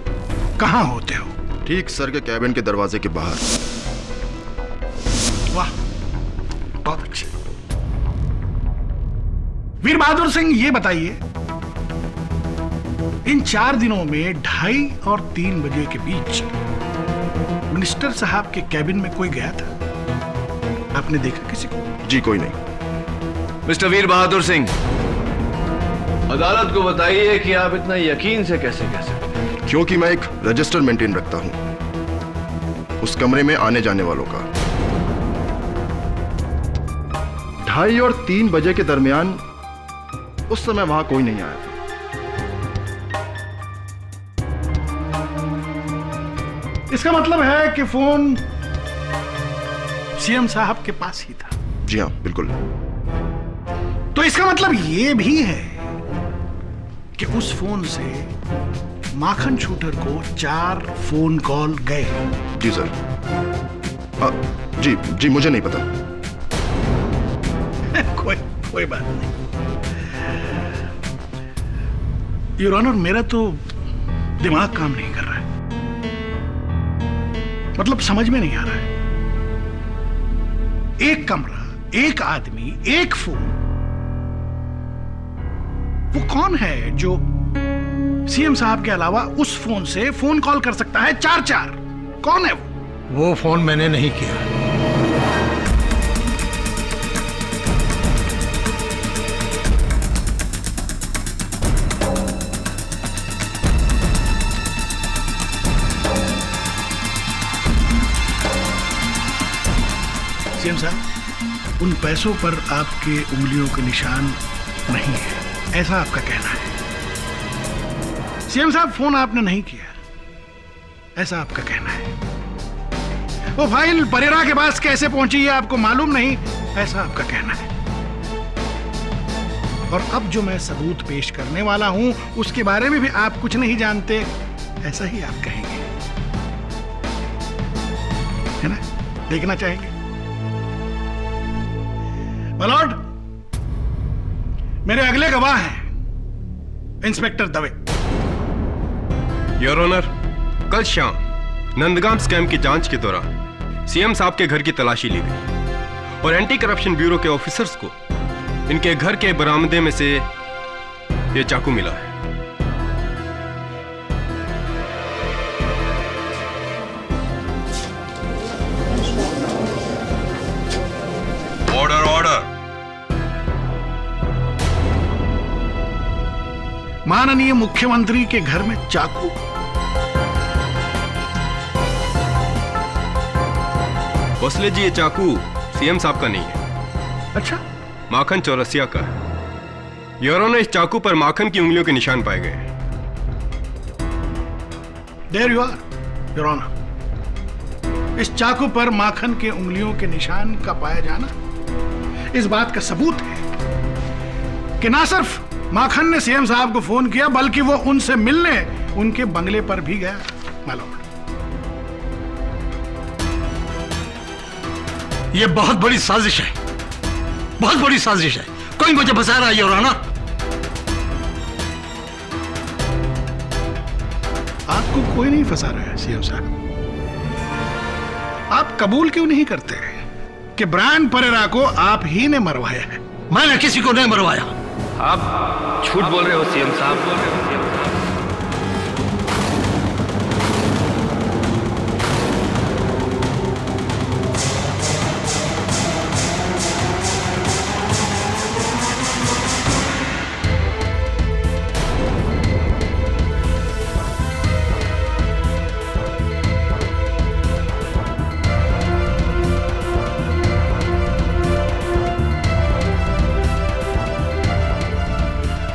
कहां होते हो? ठीक सर के कैबिन के दरवाजे के बाहर। वाह, बहुत अच्छे। वीर बहादुर सिंह, ये बताइए, इन 4 दिनों में 2:30 और 3 बजे के बीच मिनिस्टर साहब के कैबिन में कोई गया था? आपने देखा किसी को? जी कोई नहीं। मिस्टर वीर बहादुर सिंह, अदालत को बताइए कि आप इतना यकीन से कैसे कह सकते हैं? क्योंकि मैं एक रजिस्टर मेंटेन रखता हूं उस कमरे में आने जाने वालों का। 2:30 और 3 बजे के दरमियान उस समय वहां कोई नहीं आया था। इसका मतलब है कि फोन सीएम साहब के पास ही था? जी हाँ, बिल्कुल। तो इसका मतलब ये भी है कि उस फोन से माखन शूटर को 4 फोन कॉल गए? जी सर। जी मुझे नहीं पता। कोई बात नहीं। योर ऑनर, मेरा तो दिमाग काम नहीं कर रहा है, मतलब समझ में नहीं आ रहा है। एक कमरा, एक आदमी, एक फोन, वो कौन है जो सीएम साहब के अलावा उस फोन से फोन कॉल कर सकता है 4-4? कौन है वो फोन मैंने नहीं किया। सीएम साहब, उन पैसों पर आपके उंगलियों के निशान नहीं है, ऐसा आपका कहना है? सीएम साहब, फोन आपने नहीं किया, ऐसा आपका कहना है? वो फाइल परेरा के पास कैसे पहुंची है आपको मालूम नहीं, ऐसा आपका कहना है? और अब जो मैं सबूत पेश करने वाला हूं उसके बारे में भी आप कुछ नहीं जानते, ऐसा ही आप कहेंगे, है ना? देखना चाहेंगे? मलॉर्ड, मेरे अगले गवाह हैं इंस्पेक्टर दवे। योर ऑनर, कल शाम नंदगाम स्कैम की जांच के दौरान सीएम साहब के घर की तलाशी ली गई और एंटी करप्शन ब्यूरो के ऑफिसर्स को इनके घर के बरामदे में से ये चाकू मिला है। Order order. माननीय मुख्यमंत्री के घर में चाकू? भोसले जी, ये चाकू सीएम साहब का नहीं है। अच्छा? माखन चौरसिया का है। योर ऑनर, इस चाकू पर माखन की उंगलियों के निशान पाए गए। There you are, your honour. इस चाकू पर माखन के उंगलियों के निशान का पाया जाना इस बात का सबूत है कि ना सिर्फ माखन ने सीएम साहब को फोन किया, बल्कि वो उनसे मिलने उनके बंगले पर भी गया। मालूम, ये बहुत बड़ी साजिश है, बहुत बड़ी साजिश है। कोई मुझे फंसा रहा है, योर ऑनर। आपको कोई नहीं फंसा रहा है सीएम साहब। आप कबूल क्यों नहीं करते कि ब्रायन परेरा को आप ही ने मरवाया है? मैंने किसी को नहीं मरवाया। आप झूठ बोल रहे हो सीएम साहब।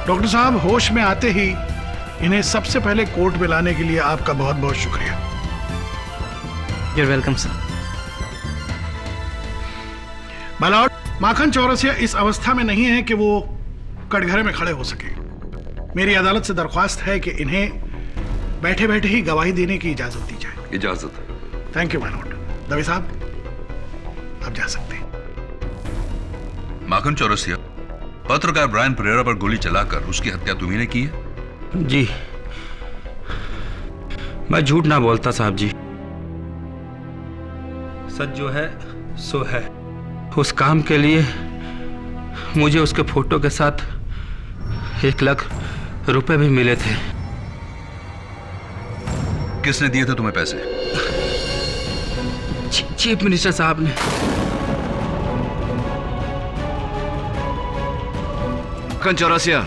डॉक्टर साहब, होश में आते ही इन्हें सबसे पहले कोर्ट में लाने के लिए आपका बहुत बहुत शुक्रिया। You're welcome, sir. My lord, Makhan Chaurasia इस अवस्था में नहीं है कि वो कटघरे में खड़े हो सके। मेरी अदालत से दरख्वास्त है कि इन्हें बैठे बैठे ही गवाही देने की इजाजत दी जाए। इजाजत है। Thank you my Lord. Dave साहब, आप जा सकते हैं। माखन चौरसिया, पत्रकार ब्रायन परेरा पर गोली चलाकर उसकी हत्या तुम्ही ने की है? जी, मैं झूठ ना बोलता साहब जी। सच जो है सो है। उस काम के लिए मुझे उसके फोटो के साथ 1 लाख रुपए भी मिले थे। किसने दिए थे तुम्हें पैसे? चीफ मिनिस्टर साहब ने। माखन चौरसिया,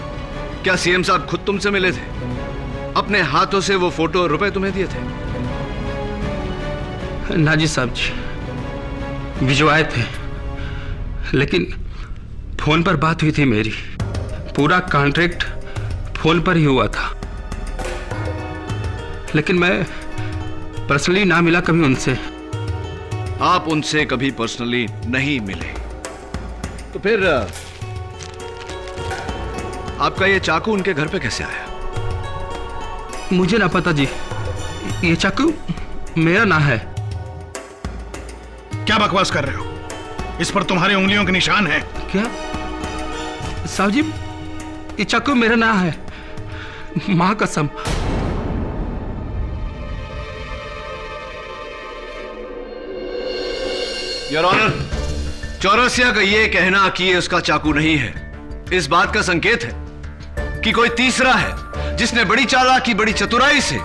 क्या सीएम साहब खुद तुमसे मिले थे? अपने हाथों से वो फोटो और रुपए तुम्हें दिए थे? ना जी साहब जी, भिजवाए थे, लेकिन फोन पर बात हुई थी मेरी। पूरा कॉन्ट्रैक्ट फोन पर ही हुआ था, लेकिन मैं पर्सनली ना मिला कभी उनसे। आप उनसे कभी पर्सनली नहीं मिले, तो फिर आपका ये चाकू उनके घर पे कैसे आया? मुझे ना पता जी, ये चाकू मेरा ना है। क्या बकवास कर रहे हो? इस पर तुम्हारे उंगलियों के निशान हैं। क्या साहब जी, ये चाकू मेरा ना है, मां कसम। योर ऑनर, चौरसिया का ये कहना कि ये उसका चाकू नहीं है, इस बात का संकेत है कि कोई तीसरा है जिसने बड़ी चालाकी, बड़ी चतुराई से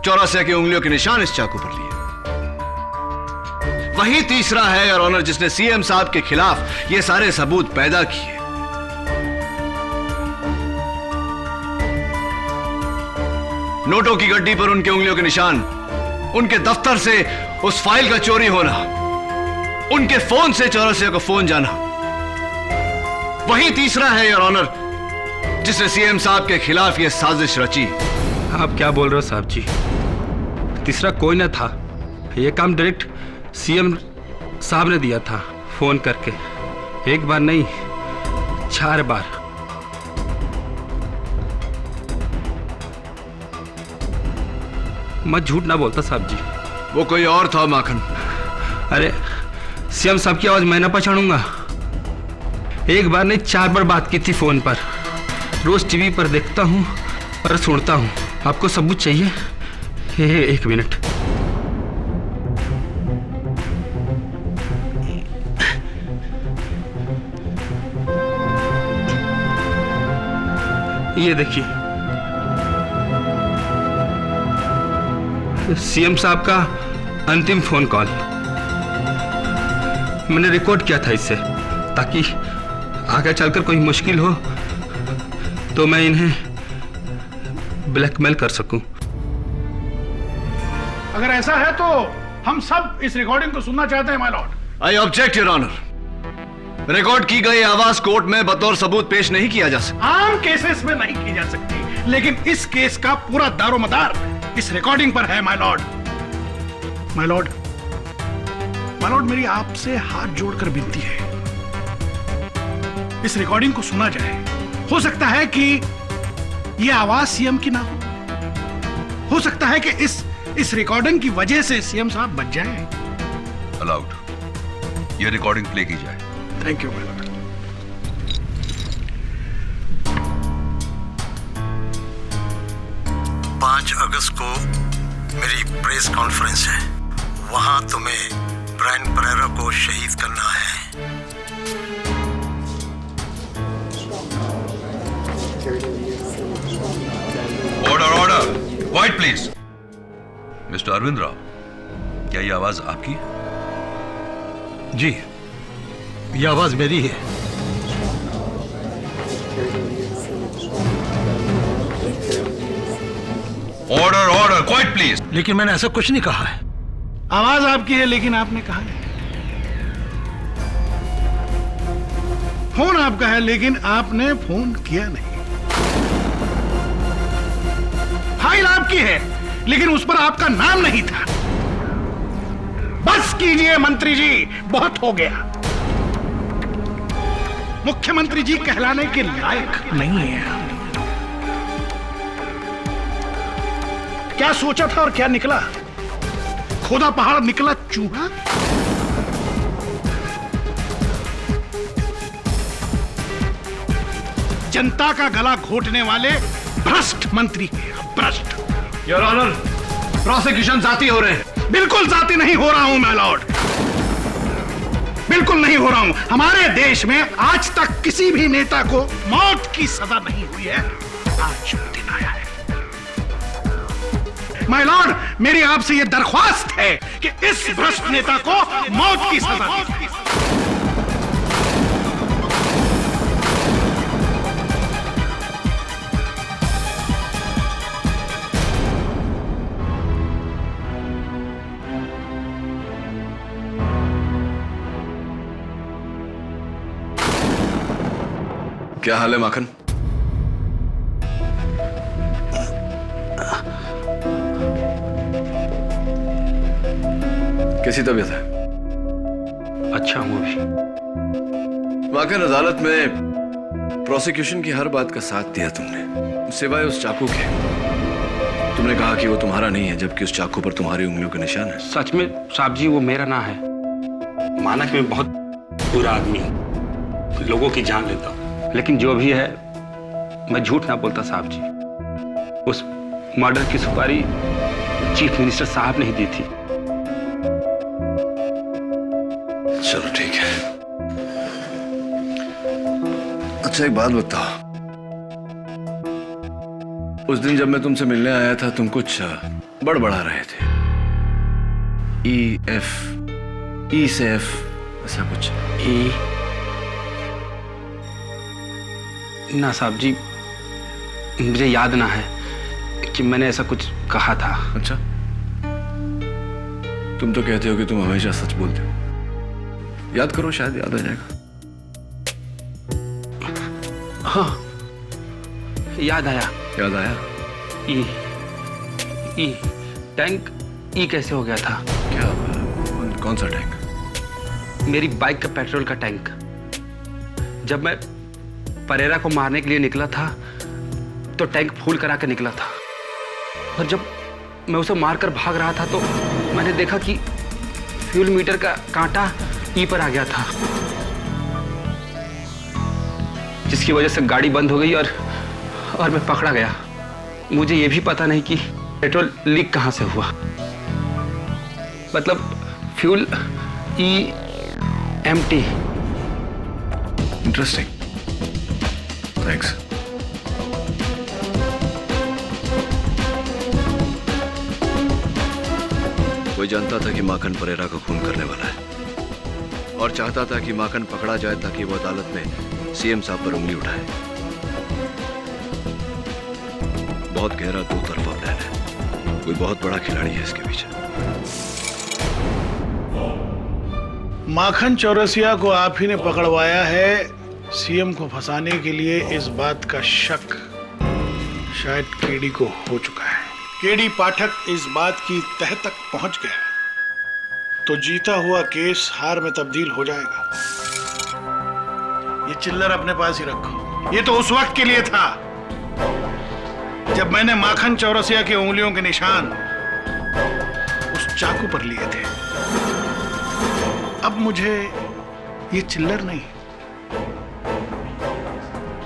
चौरसिया की उंगलियों के निशान इस चाकू पर लिए। वही तीसरा है योर ऑनर जिसने सीएम साहब के खिलाफ ये सारे सबूत पैदा किए। नोटों की गड्डी पर उनके उंगलियों के निशान, उनके दफ्तर से उस फाइल का चोरी होना, उनके फोन से चौरसिया को फोन जाना, वही तीसरा है योर ऑनर जिसने सीएम साहब के खिलाफ यह साजिश रची। आप क्या बोल रहे हो साहब जी? तीसरा कोई ना था। यह काम डायरेक्ट सीएम साहब ने दिया था, फोन करके। 1 बार नहीं, 4 बार। मैं झूठ ना बोलता साहब जी। वो कोई और था माखन। अरे सीएम साहब की आवाज मैं ना पहचानूंगा? 1 बार नहीं, 4 बार बात की थी फोन पर। रोज टीवी पर देखता हूं और सुनता हूं। आपको सबूत चाहिए? 1 मिनट। ये देखिए, सीएम साहब का अंतिम फोन कॉल मैंने रिकॉर्ड किया था इससे, ताकि आगे चलकर कोई मुश्किल हो तो मैं इन्हें ब्लैकमेल कर सकूं। अगर ऐसा है तो हम सब इस रिकॉर्डिंग को सुनना चाहते हैं my lord. I object your honour. Record की गई आवाज कोर्ट में बतौर सबूत पेश नहीं किया जा सकता। आम केसेस में नहीं की जा सकती, लेकिन इस केस का पूरा दारोमदार इस रिकॉर्डिंग पर है my Lord. My Lord, my Lord, मेरी आपसे हाथ जोड़कर विनती है, इस रिकॉर्डिंग को सुना जाए। हो सकता है कि यह आवाज सीएम की ना हो सकता है कि इस रिकॉर्डिंग की वजह से सीएम साहब बच जाए। अलाउड। यह रिकॉर्डिंग प्ले की जाए। Thank you my Lord. 5 अगस्त को मेरी प्रेस कॉन्फ्रेंस है। वहां तुम्हें ब्रायन परेरा को शहीद करना है। Order order, quiet please. Mister Arvind Rao, क्या ये आवाज आपकी है? जी, ये आवाज मेरी है। Order order, quiet please. लेकिन मैंने ऐसा कुछ नहीं कहा है। आवाज आपकी है लेकिन आपने कहा नहीं। फोन आपका है लेकिन आपने फोन किया नहीं। फाइल आपकी है लेकिन उस पर आपका नाम नहीं था। बस कीजिए मंत्री जी, बहुत हो गया। मुख्यमंत्री जी कहलाने के लायक नहीं है। क्या सोचा था और क्या निकला? खोदा पहाड़ निकला चूहा। जनता का गला घोटने वाले भ्रष्ट मंत्री के भ्रष्ट। योर ऑनर, प्रोसिक्यूशन जाती हो रहे हैं। बिल्कुल जाती नहीं हो रहा हूं मैं लॉर्ड, बिल्कुल नहीं हो रहा हूं। हमारे देश में आज तक किसी भी नेता को मौत की सजा नहीं हुई है। आज शुभ दिन आया है। माय लॉर्ड, मेरी आपसे यह दरख्वास्त है कि इस भ्रष्ट नेता को मौत की सजा दीजिए। क्या हाल है माखन? कैसी तबीयत है? अच्छा हूं अभी। माखन, अदालत में प्रोसिक्यूशन की हर बात का साथ दिया तुमने, सिवाय उस चाकू के। तुमने कहा कि वो तुम्हारा नहीं है, जबकि उस चाकू पर तुम्हारी उंगलियों के निशान है। सच में साहब जी, वो मेरा ना है। माना कि मैं बहुत बुरा आदमी हूं, लोगों की जान लेता हूं, लेकिन जो भी है मैं झूठ ना बोलता साहब जी। उस मर्डर की सुपारी चीफ मिनिस्टर साहब ने ही दी थी। चलो ठीक है। अच्छा एक बात बताओ, उस दिन जब मैं तुमसे मिलने आया था तुम कुछ बड़बड़ा रहे थे। ई से एफ ऐसा कुछ। ना साहब जी, मुझे याद ना है कि मैंने ऐसा कुछ कहा था। अच्छा, तुम तो कहते हो कि तुम हमेशा सच बोलते हो। याद करो, शायद याद आ जाएगा। हाँ, याद आया। याद आया? ई टैंक ई कैसे हो गया था? क्या? कौन सा टैंक? मेरी बाइक का पेट्रोल का टैंक। जब मैं परेरा को मारने के लिए निकला था तो टैंक फुल करा के निकला था, और जब मैं उसे मारकर भाग रहा था तो मैंने देखा कि फ्यूल मीटर का कांटा ई पर आ गया था, जिसकी वजह से गाड़ी बंद हो गई और मैं पकड़ा गया। मुझे यह भी पता नहीं कि पेट्रोल लीक कहां से हुआ। मतलब फ्यूल ई एम्प्टी। Interesting, thanks. कोई जानता था कि माखन परेरा का खून करने वाला है और चाहता था कि माखन पकड़ा जाए ताकि वो अदालत में सीएम साहब पर उंगली उठाए। बहुत गहरा दो तरफा प्लान है, कोई बहुत बड़ा खिलाड़ी है इसके पीछे। माखन चौरसिया को आप ही ने पकड़वाया है सीएम को फंसाने के लिए। इस बात का शक शायद केडी को हो चुका है। केडी पाठक इस बात की तह तक पहुंच गया तो जीता हुआ केस हार में तब्दील हो जाएगा। ये चिल्लर अपने पास ही रखो। ये तो उस वक्त के लिए था जब मैंने माखन चौरसिया की उंगलियों के निशान उस चाकू पर लिए थे। अब मुझे ये चिल्लर नहीं,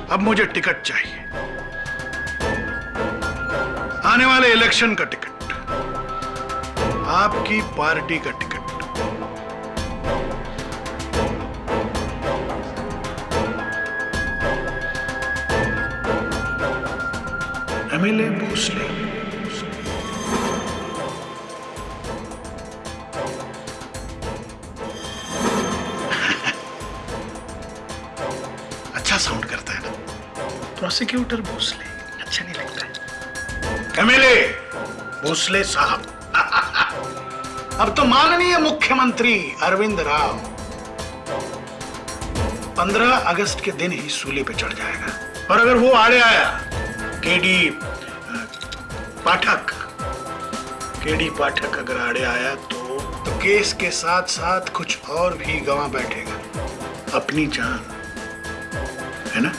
अब मुझे टिकट चाहिए। आने वाले इलेक्शन का टिकट, आपकी पार्टी का टिकट। एमएलए भोसले। अच्छा साउंड करता है ना? प्रोसिक्यूटर भोसले अच्छा नहीं लगता है। एमएलए भोसले साहब। अब तो माननीय मुख्यमंत्री अरविंद राव 15 अगस्त के दिन ही सूली पे चढ़ जाएगा। और अगर वो आड़े आया, केडी पाठक अगर आड़े आया तो केस के साथ साथ कुछ और भी गंवा बैठेगा, अपनी जान, है ना?